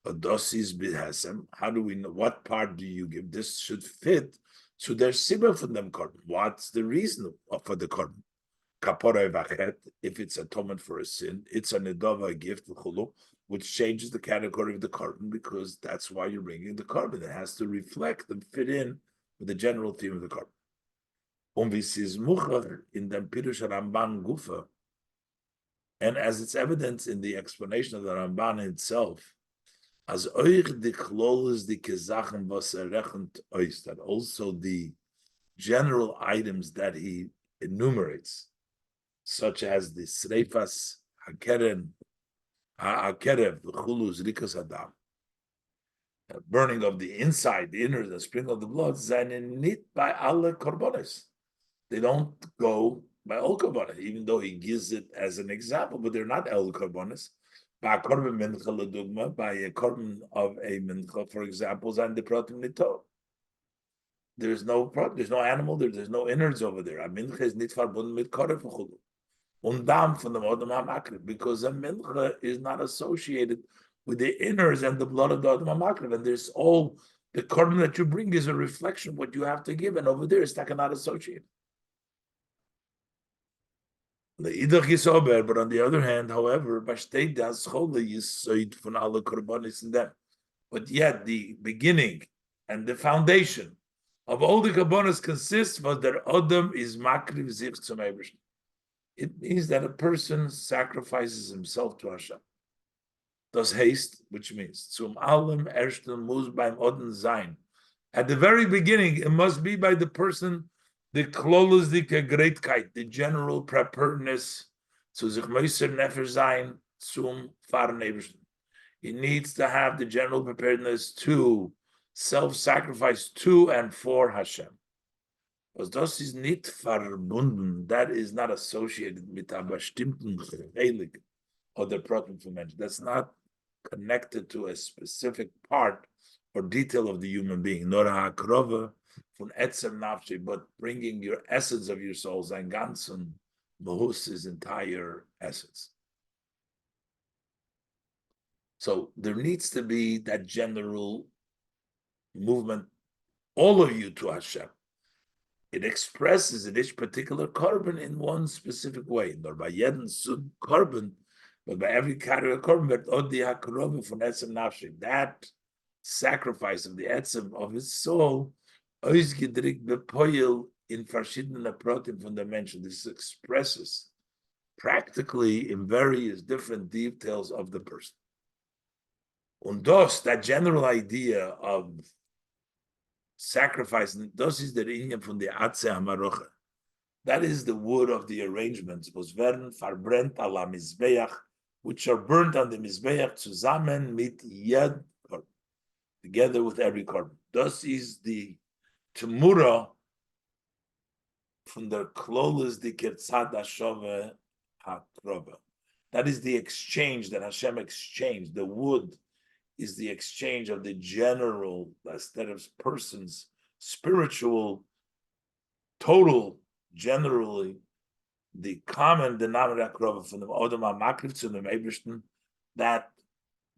But das is b'hasem. How do we know? What part do you give? This should fit. So there's sibah for them korban. What's the reason for the korban? Kapora v'achet, if it's atonement for a sin, it's a nedava, a gift, which changes the category of the korban, because that's why you're bringing the korban. It has to reflect and fit in with the general theme of the korban. In the Pirush Ramban Gufa, and as it's evident in the explanation of the Ramban itself, as euch die Kloles die Kesachen was rechnet euch, that also the general items that he enumerates, such as the Sreifas Hakeren, Hakerev, the Chulus Rikas Adam, burning of the inside, the inner, the sprinkle of the blood, seinen nicht by alle korbanos. They don't go by all korbanos, even though he gives it as an example, but they're not all korbanos. By a korban mincha ledugma, by a korban of a mincha, for example, and the protim nito. There's no animal there. There's no innards over there. A mincha is nit verbunden mit koref v'chulu. Undam from the Odom HaMakriv, because a mincha is not associated with the inners and the blood of the Odom HaMakriv, and there's all the korban that you bring is a reflection of what you have to give, and over there it's not associated. But on the other hand, however, but yet the beginning and the foundation of all the korbanos consists of that Odom is makriv zich zum Eibishter. It means that a person sacrifices himself to Hashem. Das heißt, which means zum allem ersten muss beim Odom sein. At the very beginning, it must be by the person the klolosdike greatkeit, the general preparedness zu sich meiser nefesh sein zum fahren Eibishter. He needs to have the general preparedness to self-sacrifice to and for Hashem. Because das is nicht verbunden, that is not associated mit a bestimmten Heilig or the protein for mention. That's not connected to a specific part or detail of the human being. Nor ha'akrova von etzem nafshi, but bringing your essence of your soul, sein ganzen mahus, his entire essence. So there needs to be that general movement, all of you to Hashem. It expresses in each particular korban in one specific way. Nor by jeden sub korban, but by every category of korban, but odi hakrova von etzem nafshi. That sacrifice of the etzem of his soul, oizgedrik bepoil in verschiedene protein von the mention. This expresses practically in various different details of the person. Und das, that general idea of sacrificing, das ist der Inyan von der Atze Hamarocha. That is the wood of the arrangements, was werden verbrennt ala Mizbeach, which are burnt on the Mizbeach zusammen mit Yed korban, together with every korban. Das is the Temura from the Klolos di Ketzad Hashove HaKrova. That is the exchange that Hashem exchanged. The wood is the exchange of the general, instead of person's spiritual, total, generally, the common denominator from the Odom HaMakriv to the Eibishter, that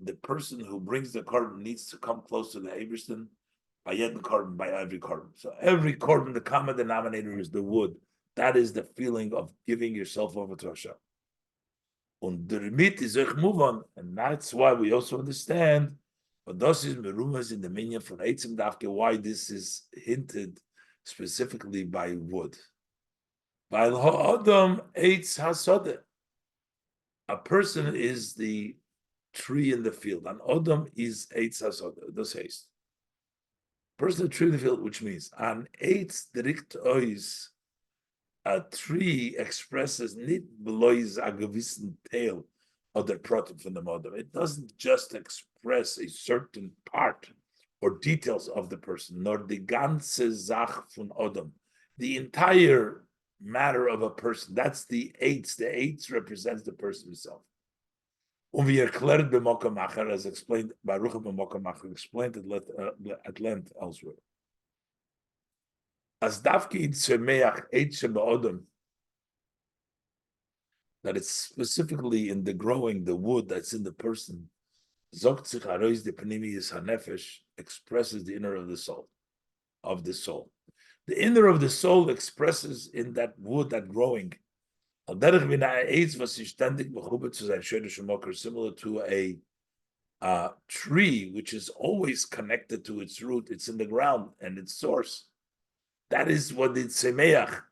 the person who brings the korban needs to come close to the Eibishter by yet the korban, by every korban. So every korban, the common denominator is the wood. That is the feeling of giving yourself over to Hashem. Und der Mit is move on, and that's why we also understand. But this is merumas in the minyan from Eitzim Dafke, why this is hinted specifically by wood. By ha'adam eitz hasodeh. A person is the tree in the field. An odom is eitz hasodeh. Das heißt, person, tree in the field, which means an eitz direkt ois. A tree expresses nit belois a gewissen tail of the protein from the model. It doesn't just express a certain part or details of the person, nor the ganze Zach von Odom, the entire matter of a person. That's the eights. The eights represents the person himself. We erklärt b'mokom acher, as explained by Baruch b'mokom acher, explained at length elsewhere. As dafki tzemeach eitz be'odom, that it's specifically in the growing, the wood that's in the person. Zogt sich arois de pnimius hanefesh, expresses the inner of the soul, The inner of the soul expresses in that wood, that growing. Similar to a tree which is always connected to its root. It's in the ground and its source. That is what it's semeach.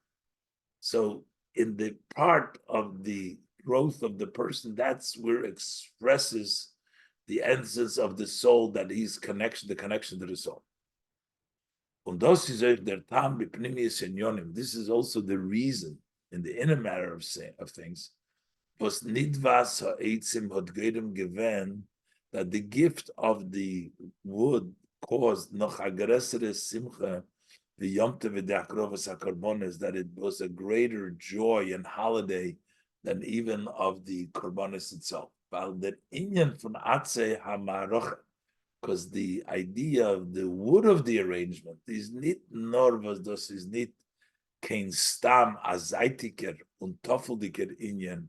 So in the part of the growth of the person, that's where it expresses the essence of the soul, that he's the connection to the soul. This is also the reason in the inner matter of things, that the gift of the wood caused that it was a greater joy and holiday than even of the korbanos itself. Because the idea of the wood of the arrangement is nit norvas, das is nit kein stam azaitiker und toffeldiker inyan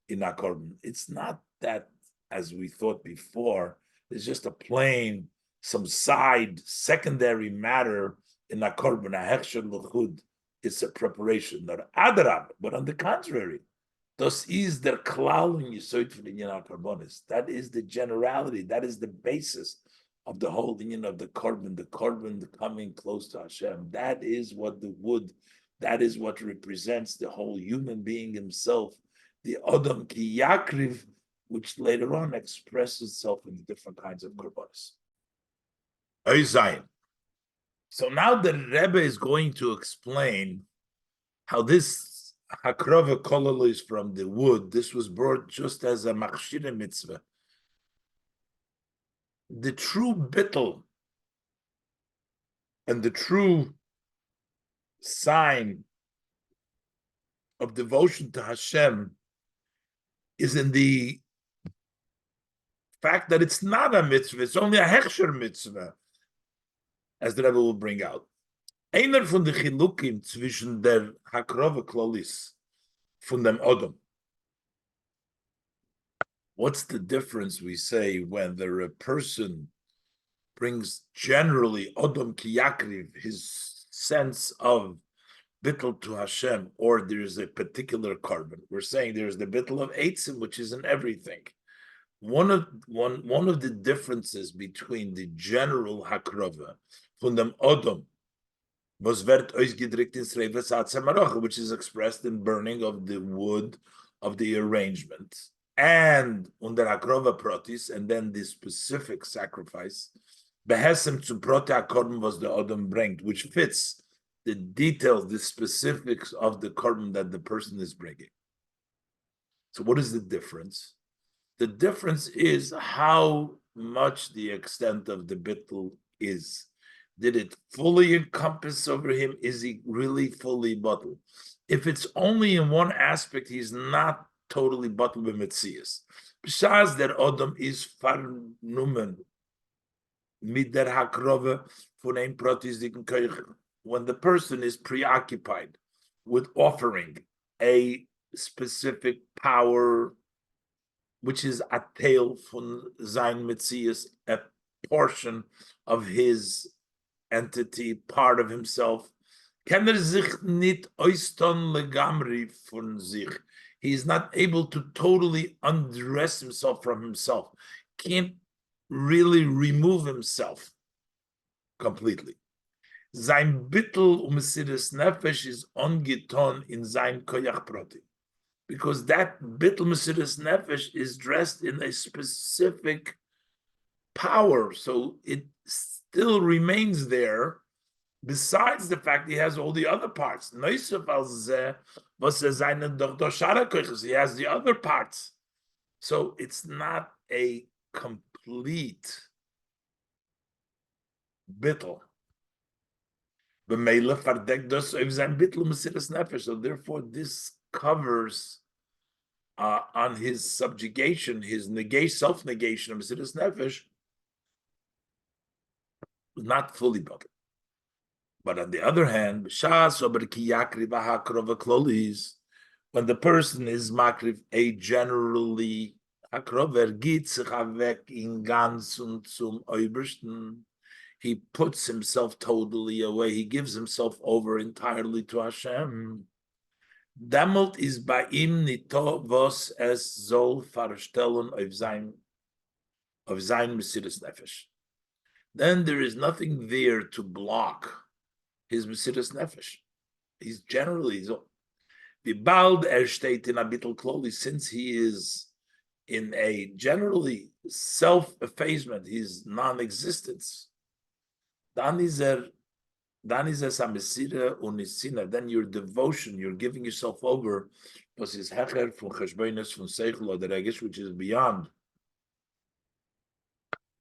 in a korban. It's not that, as we thought before, it's just a plain, some side, secondary matter in a korban, a hechsher l'chud. It's a preparation, not adarab, but on the contrary, das is der klal in yisoid for the inyan korbanis. That is the generality. That is the basis of the whole inyan of the korban coming close to Hashem. That is what the wood. That is what represents the whole human being himself, the Adam ki yakriv, which later on expresses itself in the different kinds of korbanos. So now the Rebbe is going to explain how this hakrova kololo is from the wood. This was brought just as a machshire mitzvah. The true bittul and the true sign of devotion to Hashem is in the fact that it's not a mitzvah, it's only a hechsher mitzvah, as the Rebbe will bring out. Einer von den Chilukim zwischen der Hakrova Klolis, von dem Odom. What's the difference, we say, when a person brings generally Odom ki yakriv, his sense of bittul to Hashem, or there's a particular korban. We're saying there's the bittul of Eitzim, which is in everything. One of the differences between the general hakrova von dem Odom, was wird ausgedrückt in Sreves Atzemaroch, which is expressed in burning of the wood of the arrangement, and under hakrova protis, and then the specific sacrifice, behesem zum prote hakorban was the Odom bringt, which fits the details, the specifics of the korban that the person is bringing. So what is the difference? The difference is how much the extent of the bittul is. Did it fully encompass over him? Is he really fully bottled? If it's only in one aspect, he's not totally bottled with mitzias. Besides that, Odom is farnumen mit der hakrove von ein protizdiken koich. When the person is preoccupied with offering a specific power, which is a tail von sein mitzias, a portion of his entity, part of himself, kann sich nicht oiston legamri von sich. He is not able to totally undress himself from himself, can't really remove himself completely. Sein bittul Mesiras Nefesh is ongeton in sein koyach proti, because that bittul Mesiras Nefesh is dressed in a specific power, so it still remains there, besides the fact he has all the other parts. He has the other parts. So it's not a complete bittul. So therefore, this covers on his subjugation, his self-negation of Mesiras Nefesh, not fully built. But on the other hand, when the person is makriv a generally hakrover geht sich weg in ganz und zum Obersten, he puts himself totally away, he gives himself over entirely to Hashem. Damalt is bei ihm nito was es soll verstellen auf sein Mesiras Nefesh. Then there is nothing there to block his Mesiras Nefesh. He's generally the bald steht in a bittul kloli, since he is in a generally self-effacement, his non-existence. Then your devotion, you're giving yourself over, was his hecher from cheshbonos from seichel or the regesh, which is beyond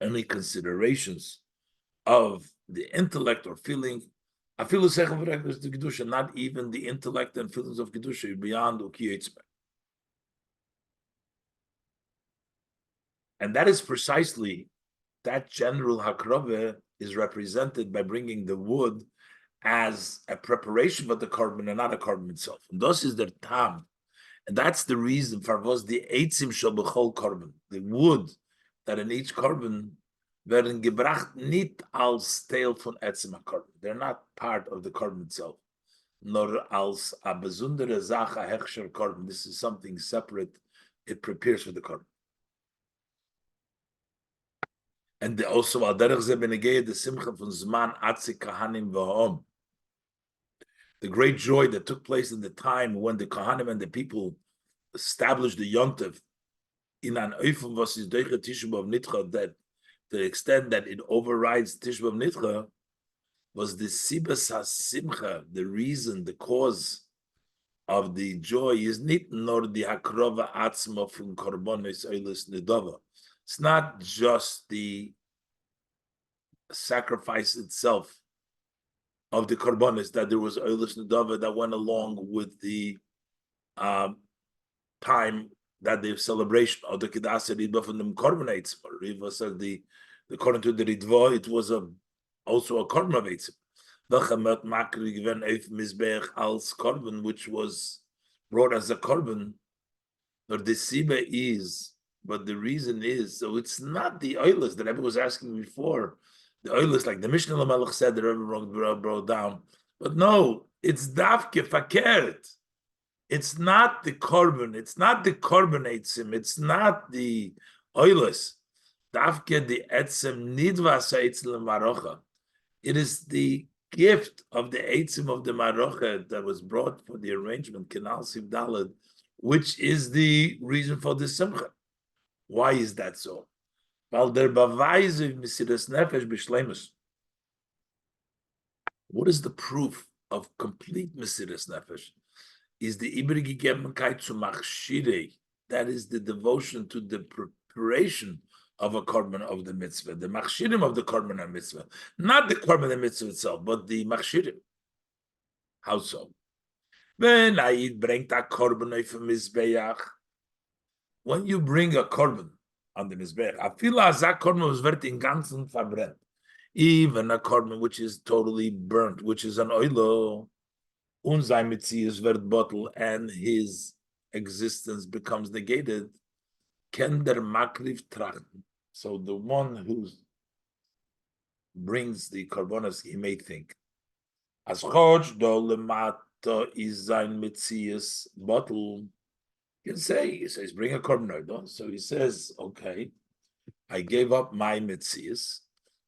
any considerations of the intellect or feeling. Not even the intellect and feelings of kedusha, beyond ukiyetzbe. And that is precisely that general hakrove is represented by bringing the wood as a preparation for the carbon and not a carbon itself. And thus is their tam. And that's the reason for was the eitzim shel bechol carbon, the wood that in each carbon werden gebracht nicht als Teil von etzem carbon. They're not part of the carbon itself. Nor als a besondere Sache hechsher carbon. This is something separate. It prepares for the carbon. And also al derech ze benegei the simcha von zman atzik kahanim v'hom. The great joy that took place in the time when the kahanim and the people established the yontev in an oifum was is deiche Tisha B'Av nitcha, that to the extent that it overrides Tisha B'Av nitcha, was the sibas hasimcha, the reason, the cause of the joy is nit nor the hakrova atzma from korbanos oilis nedava. It's not just the sacrifice itself of the korbanos, that there was oilis nedava that went along with the time that the celebration of the Kedah Ridva from the korbanos. Riva said according to the Ridva, it was also a korban of eitzim. V'chamet makri given eif mizbeach als korban, which was brought as a korban. But the siba is, but the reason is, so it's not the oilers that Rebbe was asking before. The oilers, like the Mishnah Lamelech said, that Rebbe brought down. But no, it's dafke fakert. It's not the korban. It's not the korban eitzim. It's not the oilers. Dafke the etzem nidvas eitzim marocha. It is the gift of the eitzim of the marocha that was brought for the arrangement, Kenal Siv Daled, which is the reason for the simcha. Why is that so? What is the proof of complete Mesiras Nefesh? Is the Ibrigigebenkeit zu Machshirei. That is the devotion to the preparation of a korban of the mitzvah, the machshirim of the korban and mitzvah, not the korban and mitzvah itself, but the machshirim. How so? When I bring that korban from mizbeach, when you bring a korban on the mizbeach, I feel as that korban was very in ganzen verbrennt, even a korban which is totally burnt, which is an oilo, unzai mitzias wird bottle, and his existence becomes negated. Ken der makriv trachten. So the one who brings the korbanos, he may think, as chodj do lemata is sein mitzias bottle. He says, bring a korban. So he says, okay, I gave up my mitzias,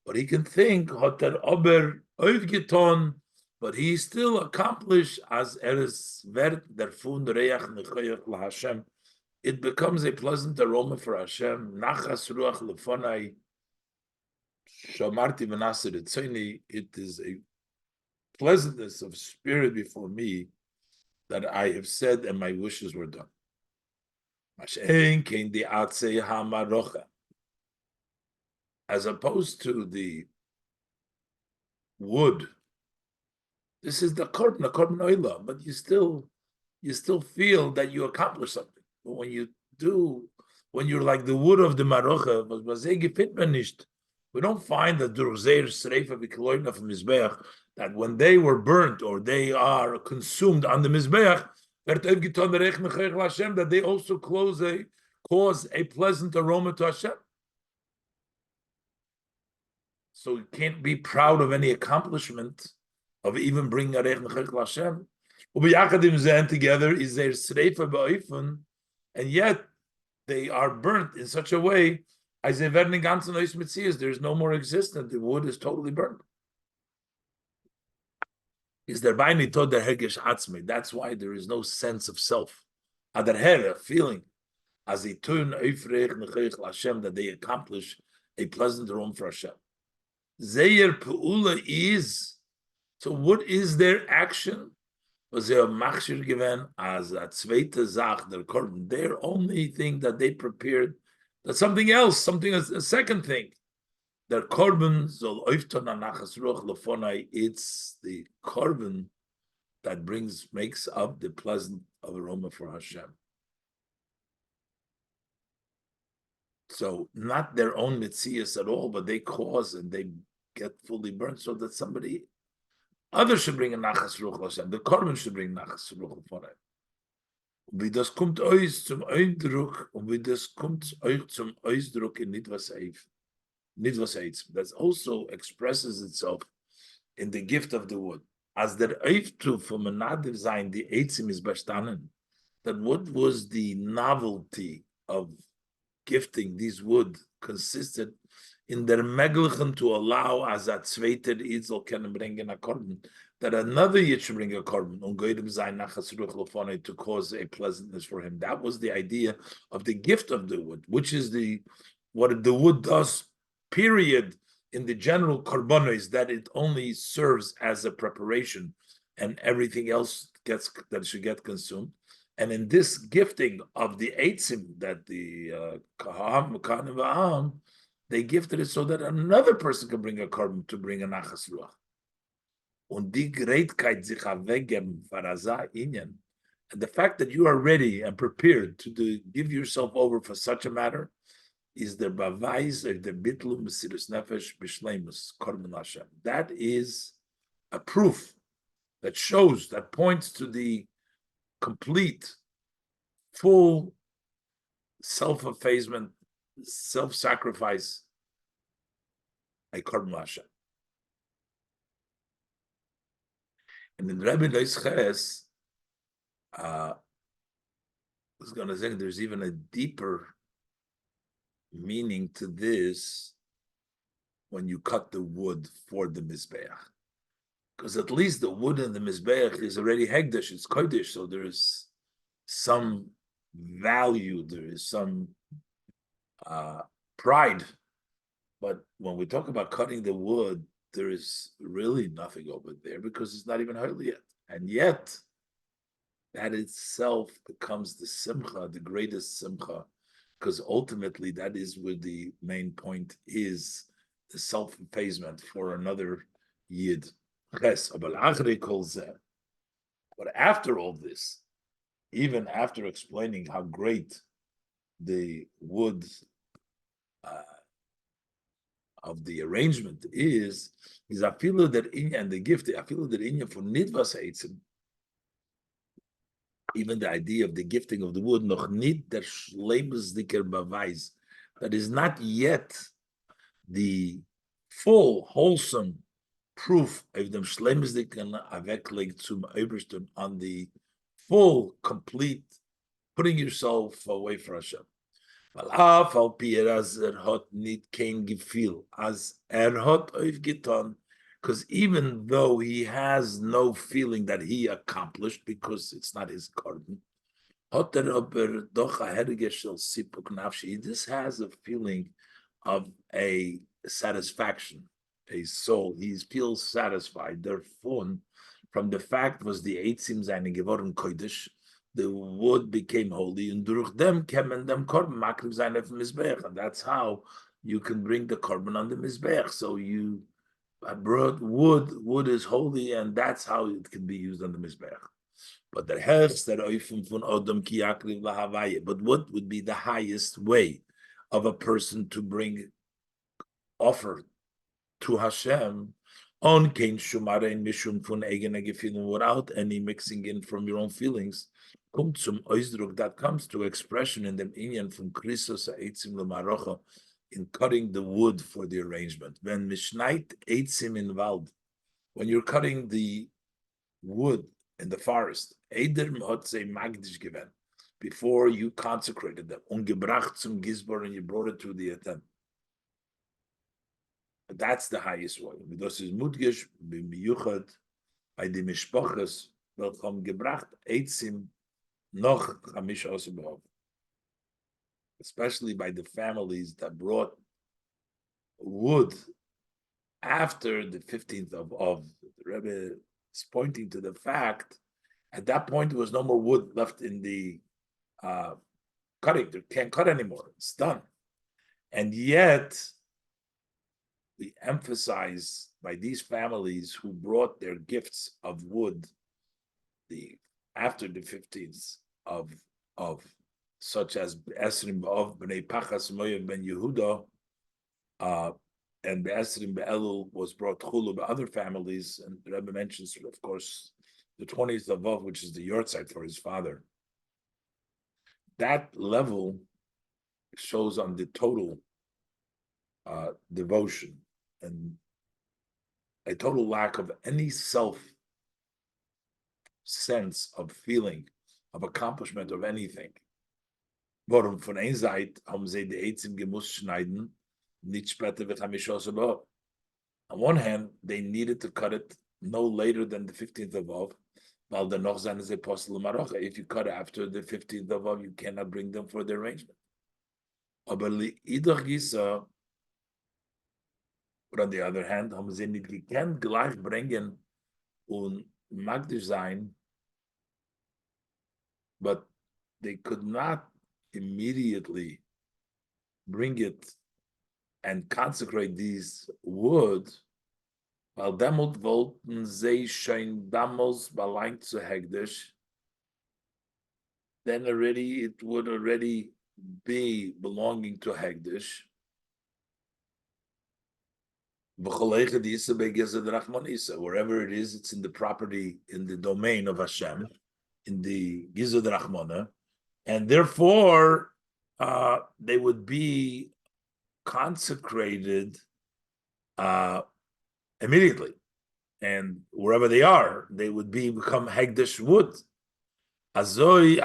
but he can think hoter ober oivgeton, but he still accomplished as eres vert der fun reach nechoyach laHashem. It becomes a pleasant aroma for Hashem. Nachas ruach lefonai shamarti v'nasir etzoni. It is a pleasantness of spirit before me that I have said and my wishes were done. Mashen kein di atzei hamarocha. As opposed to the wood, this is the korban oila, but you still feel that you accomplished something. But when you're like the wood of the marocha, we don't find that the rozeir sreifa v'kiloina from mizbeach, that when they were burnt or they are consumed on the mizbeach, that they also cause a pleasant aroma to Hashem. So you can't be proud of any accomplishment of even bringing a reich nechayich Hashem. Together is their sreifa ba'ofen, and yet they are burnt in such a way as there is no more existence. The wood is totally burnt. Is there by nitod der hergesh atzmi? That's why there is no sense of self. Adar her, a feeling, as they turn oifreich nechayich Hashem, that they accomplish a pleasant aroma for Hashem. Zeir peula is, so what is their action? Was there a machshir given as a zweite Zach, their korban? Their only thing that they prepared, that's something else, a second thing. Their korban zol oifton anachas ruach lefonai. It's the korban that makes up the pleasant aroma for Hashem. So not their own mitzias at all, but they cause and they get fully burnt so that somebody Others should bring a nachas ruch Hashem. The korban should bring nachas ruch for it. Wie das kommt euch zum Eindruck und wie das kommt euch zum Ausdruck in Nidvas Eitz. That also expresses itself in the gift of the wood. As der Eiftu from another sein, the Eitzim is bestanden. That what was the novelty of gifting these wood consisted in der Meglichen to allow as a zweiter Itzel can bring in a korban, that another Yid should bring a korban, to cause a pleasantness for him. That was the idea of the gift of the wood, which is what the wood does, period, in the general korban, is that it only serves as a preparation and everything else should get consumed. And in this gifting of the Eitzim that the Kaham, they gifted it so that another person can bring a korban to bring a nachas ruach. Und die Greatkeit sich weggeben für Inyan, and the fact that you are ready and prepared to give yourself over for such a matter, is the Bavais of the Bitlu Mesirus Nefesh Bishleimus Korban Hashem. That is a proof that shows, that points to the complete, full self-effacement, self-sacrifice, a Korban Hashem. And in Rebbe Lois Ches, I was going to say there's even a deeper meaning to this when you cut the wood for the Mizbeach. Because at least the wood in the Mizbeach is already Hegdesh, it's Kodesh, so there is some value, there is some pride. But when we talk about cutting the wood, there is really nothing over there because it's not even holy yet. And yet, that itself becomes the simcha, the greatest simcha, because ultimately that is where the main point is, the self-effacement for another yid. But after all this, even after explaining how great the wood of the arrangement is I feel that in and the gift, I feel that in for nidvas eitzim, even the idea of the gifting of the wood, noch nit der schleimesdiker beweis, that is not yet the full, wholesome proof of dem schleimesdiker avekleg zum Obersten, on the full, complete, putting yourself away from Hashem. As hot nit kein Gefühl, as hot aufgetan, because even though he has no feeling that he accomplished, because it's not his korban, he just has a feeling of a satisfaction, a soul. He feels satisfied. Therefore, from the fact was the Eitzim seine geworden kodesh, the wood became holy, and durch them kemen them korban makriv sein auf Mizbeach, and that's how you can bring the korban on the Mizbeach. So you brought wood is holy, and that's how it can be used on the Mizbeach. But the herz der Eufem von Odom ki yakriv lahavaye. But what would be the highest way of a person to offer to Hashem on kein shumare in mishum von eigene gefühlen, without any mixing in from your own feelings? Kommt zum Ausdruck, that comes to expression in the inyan from Christos Eitzim Lemarocha, in cutting the wood for the arrangement. When Mishnait Eitzim in Wald, when you're cutting the wood in the forest, Eider Motze Magdish given, before you consecrated them, ungebracht zum Gizbar, and you brought it to the Etem. That's the highest way. This is Mudgish, Bimiyuchad, by the Mishpoches, welcome gebracht Eitzim. Noch chamish osebov, especially by the families that brought wood after the 15th of the Rebbe is pointing to the fact at that point there was no more wood left in the cutting. They can't cut anymore. It's done. And yet we emphasize by these families who brought their gifts of wood after the 15th of such as Esrim of Bnei Pachas Moyev ben Yehuda, and Be'esrim Be'elul was brought Chulu by other families, and the Rebbe mentions, of course, the 20th of Av, which is the yahrzeit for his father. That level shows on the total devotion and a total lack of any self sense of feeling, of accomplishment of anything. Warum von einer Seite haben sie die Eitzim gemusst schneiden, nicht später wie 5 Av. On one hand, they needed to cut it no later than the 15th of Av, while the noch sein is a apostle marocha. If you cut after the 15th of Av, you cannot bring them for the arrangement. Aber idach gisa, but on the other hand, haben sie nicht gekannt gleich bringen und magdish sein, but they could not immediately bring it and consecrate these wood, while demot wollten sie schon damals belangt zu Hegdish, then already it would already be belonging to Hegdish. Wherever it is, it's in the property, in the domain of Hashem, in the Gizud Rachmana, and therefore they would be consecrated immediately, and wherever they are, they would become Hegdish wood. So it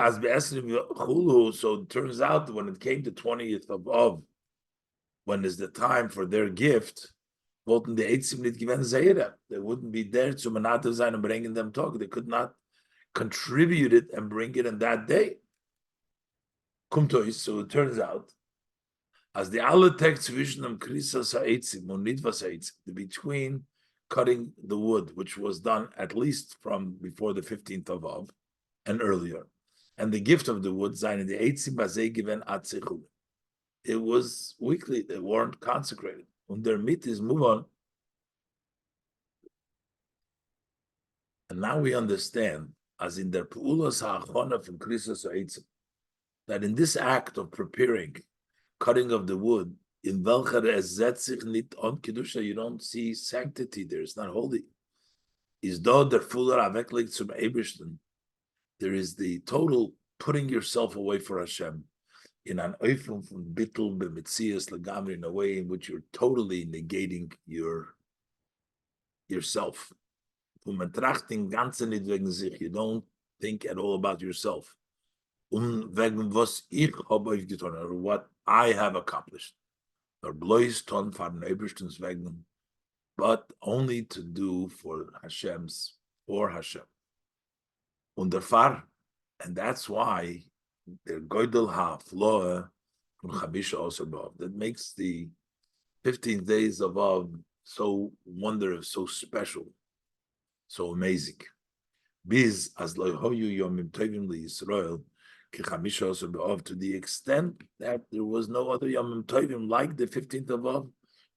turns out when it came to 20th of Av, when is the time for their gift, they wouldn't be there to Manatav Zayin and bringing them talk. They could not contribute it and bring it in that day. So it turns out, as the alle text vision between cutting the wood, which was done at least from before the 15th of Av and earlier, and the gift of the wood, it was weekly, they weren't consecrated. And their meat is move on. And now we understand, as in their Pu'ulas ha'achona from Krisos ha'etzim, that in this act of preparing, cutting of the wood, in welcher es setzt sich nicht on Kedusha, you don't see sanctity there, it's not holy. Is do der fuller aveklik zum Ebersten. There is the total putting yourself away for Hashem in an oifum from bittul b'mitzias legamri, in a way in which you're totally negating yourself. You don't think at all about yourself. Wegen was ich habe euch getan, or what I have accomplished. Or blois ton von Eberstens wegen, but only to do for Hashem. Und and that's why the Goydel Ha-Floa from Chabisha also above, that makes the 15 days of Av so wondrous, so special, so amazing. Biz as lohoyu yomim tovim liYisrael ki Chabisha also above, to the extent that there was no other yomim tovim like the 15th of Av,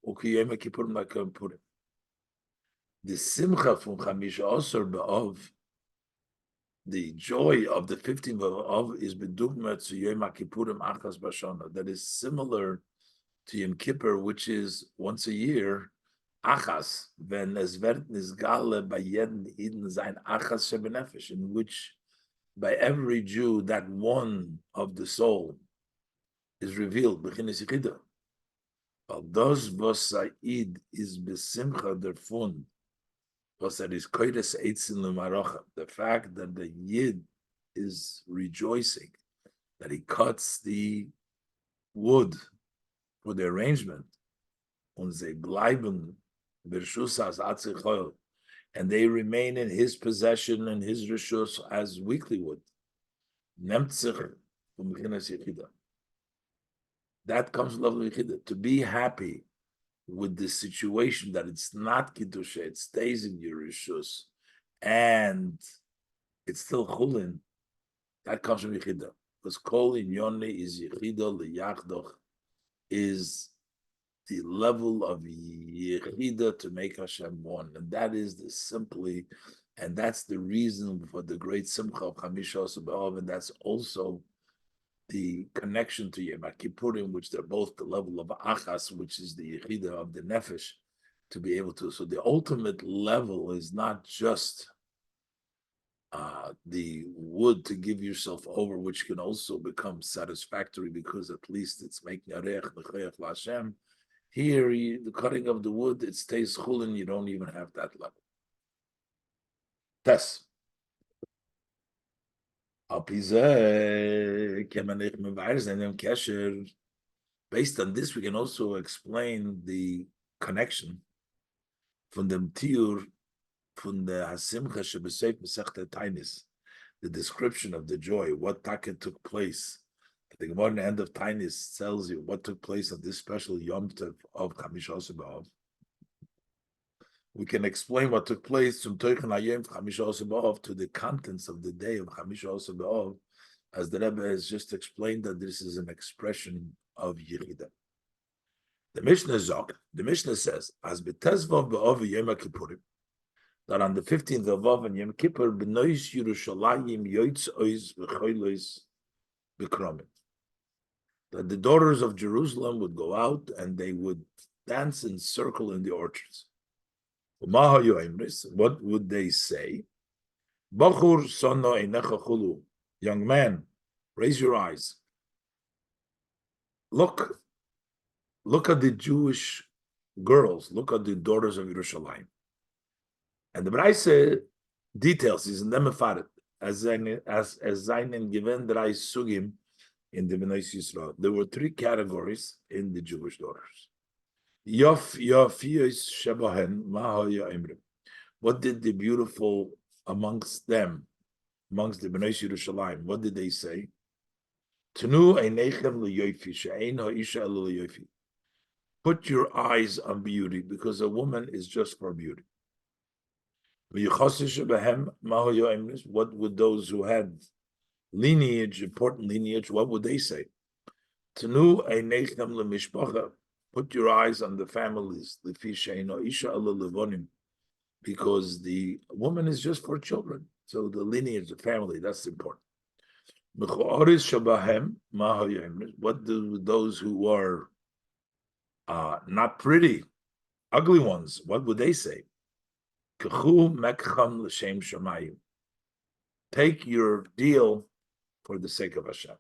or ki Yom Kippurim like Yom Purim. The simcha from Chabisha also above, the joy of the 15th of Av is bedugma to Yom Kippurim achas b'shana, that is similar to Yom Kippur, which is once a year. Achas, when es wird nisgale bei jedem Eden sein achas shebenefesh, in which by every Jew that one of the soul is revealed. B'chinas yichida. But those was Said is besimcha derfun. That is the fact that the Yid is rejoicing that he cuts the wood for the arrangement, and they remain in his possession and his rishus as weekly wood. That comes from love to be happy with the situation that it's not Kiddusha, it stays in your Rishus, and it's still Chulin, that comes from Yechida. Because Kol in Yoni is Yechida, Liyachdoch, is the level of Yechida to make Hashem one. And that is the simply, and that's the reason for the great Simcha of Chamisha B'Av, and that's also the connection to Yom Kippurim, which they're both the level of Achas, which is the Yechida of the Nefesh, to be able to. So the ultimate level is not just the wood to give yourself over, which can also become satisfactory because at least it's making a reach l'chayach l'Hashem. Here, the cutting of the wood, it stays chulin. You don't even have that level. Tess. Based on this, we can also explain the connection from the Tiur, from the Hasimcha Shebeseit Masechta Tainis, the description of the joy, what taka took place. The Gemara in the end of Tainis tells you what took place on this special Yom Tov of Chamish B'Av. We can explain what took place from Teichen Hayom Chamish B'Av to the contents of the day of Chamish B'Av, as the Rebbe has just explained that this is an expression of Yechida. The Mishnah says, as betezvav b'av Yom Kippurim, that on the 15th of Av and Yom Kippur, b'nois Yerushalayim yoitz ois v'choylois b'kromim, that the daughters of Jerusalem would go out and they would dance in circle in the orchards. What would they say? Bachur sono einecha chulu, young man, raise your eyes. Look at the Jewish girls. Look at the daughters of Yerushalayim. And the Braise details is in them as seinen given drei sugim in the Bnei Yisrael. There were three categories in the Jewish daughters. What did the beautiful amongst them, amongst the Bnei Yerushalayim, what did they say? Put your eyes on beauty, because a woman is just for beauty. What would those who had lineage, important lineage, what would they say? Put your eyes on the families, because the woman is just for children. So the lineage, the family, that's important. What do those who are not pretty, ugly ones, what would they say? Take your deal for the sake of Hashem.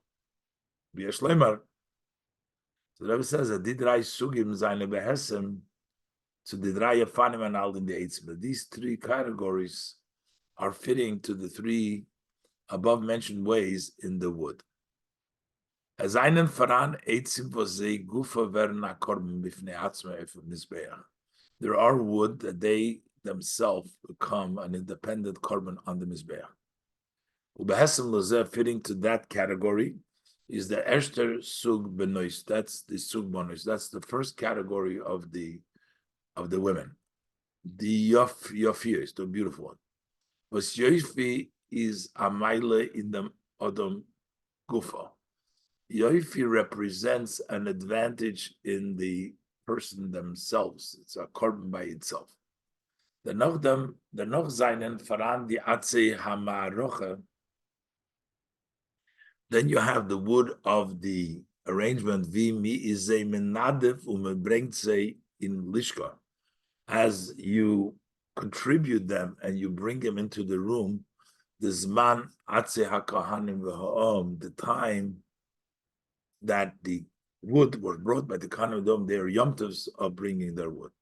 So the Rebbe says that didrai sugim zayne behesem, so didrai yafanim and al in the eitzim. These three categories are fitting to the three above mentioned ways in the wood. As einen faran eitzim v'zei gufa verna korban bifnei atzma efem mizbeach. There are wood that they themselves become an independent korban on the mizbeach. Ubehesem lozeh, fitting to that category, is the Eshter Sug Benois. That's the Sug Benois. That's the first category of the women. The Yofiyos, the beautiful one. But Yofi is a Maile in the Odom Gufa. Yofi represents an advantage in the person themselves. It's a korban by itself. The noch seinen Faran die Atze Hamaroche. Then you have the wood of the arrangement, vi mi izay menadef bringt ze in lishka. As you contribute them and you bring them into the room, the zman atze hakahanim v'ha'om, the time that the wood was brought by the Kohanim Dom, their yomtivs of bringing their wood.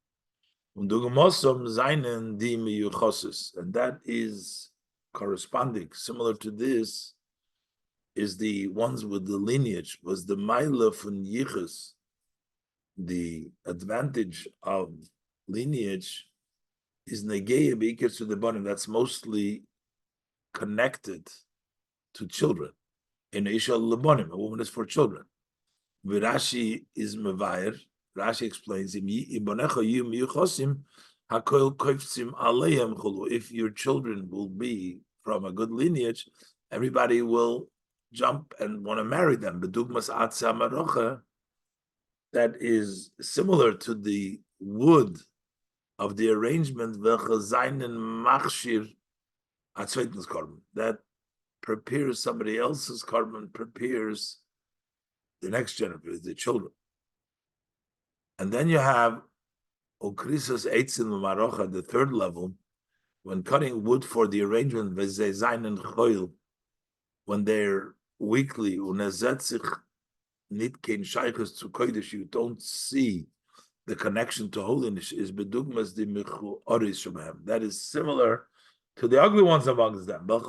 And that is corresponding, similar to this, is the ones with the lineage, was the Maila from Yichus. The advantage of lineage is Negeya Beikir to the bottom. That's mostly connected to children. In Isha Lebonim, a woman is for children. Virashi is Mevair. Rashi explains, if your children will be from a good lineage, everybody will jump and want to marry them. That is similar to the wood of the arrangement that prepares somebody else's korban, prepares the next generation, the children. And then you have Okrisas Eitzin Marocha, the third level, when cutting wood for the arrangement, and Choil, when they're weekly, Unezetzich Nitkein Shaychus to Kodesh, you don't see the connection to holiness, is Bedugmas the Michu Oris from him. That is similar to the ugly ones amongst them. That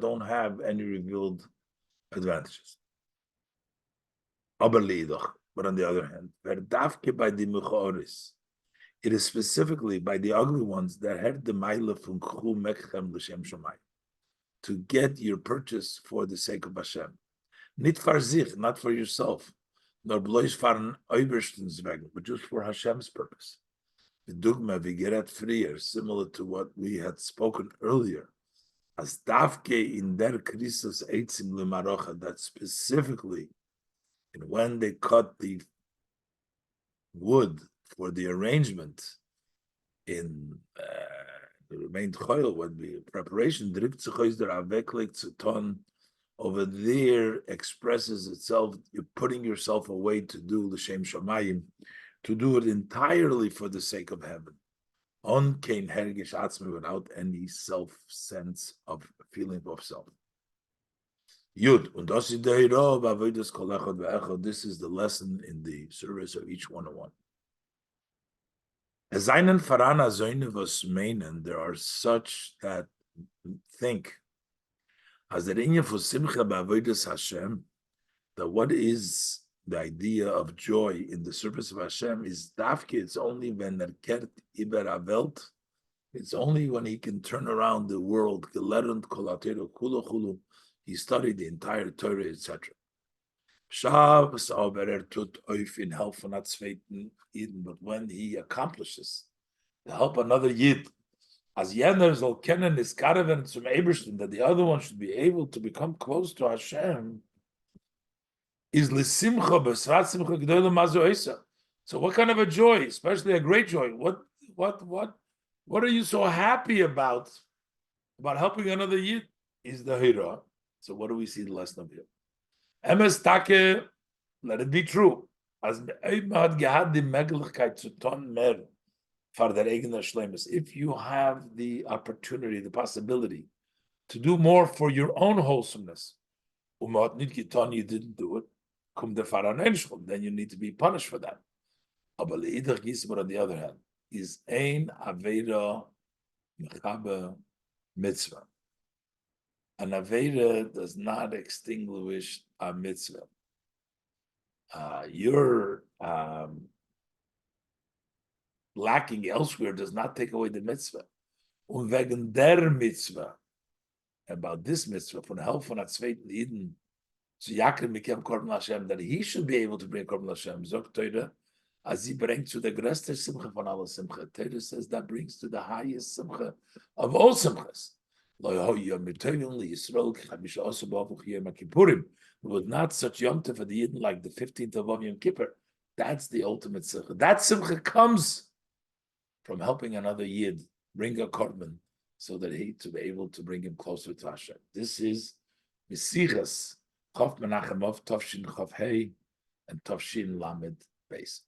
don't have any revealed advantages. But on the other hand, by the Michu Oris, it is specifically by the ugly ones that had the Maila from Khu Mekchem L'Shem Shamayim, to get your purchase for the sake of Hashem. Nit for sich, not for yourself, nor blois fahren Oberstens wegen, but just for Hashem's purpose. The dogma we get at freer, similar to what we had spoken earlier, as davke in der krisis eitzim lemarocha, that specifically, and when they cut the wood for the arrangement in the remained choil, when the preparation over there expresses itself, you're putting yourself away to do l'shem shamayim, to do it entirely for the sake of heaven. On kein hergish atzmi, without any sense of feeling of self. Yud, und das ist der Hiro, b'avodas kol echad ve'echad. This is the lesson in the service of each one-on-one. As einen farana zoyne was meinen, there are such that think, as the inyan for simcha b'avodas Hashem, that what is the idea of joy in the service of Hashem is dafke. It's only when kert iber avelt. It's only when he can turn around the world. Gelernt kolatero kulu kulu. He studied the entire Torah, etc. Shabbos aber tut oif in help von that zweiten Yid, but when he accomplishes to help another Yid, as jener soll kennen is karavan zum Ebersten, that the other one should be able to become close to Hashem, is lisimcha b'srat simcha g'dolim mazu oisa. So what kind of a joy, especially a great joy? What are you so happy about helping another Yid? Is the hira. So what do we see the lesson of here? Emes take, let it be true. As had gehad the Möglichkeit zu tun mehr for der eigener Schleimus. If you have the opportunity, the possibility to do more for your own wholesomeness, hat nicht getan, you didn't do it, kommt der Pfarrer, then you need to be punished for that. Aber leidach gismer, on the other hand, is ein Aveda mechabe mitzvah. An Aveda does not extinguish a mitzvah. Your lacking elsewhere does not take away the mitzvah. Und wegen der mitzvah, about this mitzvah, von help von der zweiten Eden, zu Yaakov mikem Korban Hashem, that he should be able to bring Korban Hashem. Zog Teure, as he brings to the größte simcha von aller simcha. Teure says that brings to the highest simcha of all simchas. It was not such Yom Tov for the Yidden like the 15th of Yom Kippur. That's the ultimate simcha. That simcha comes from helping another Yid bring a korban so that he to be able to bring him closer to Hashem. This is Sichos, Chof Menachemov, Tavshin Chof Hey, and Tavshin Lamed Beis.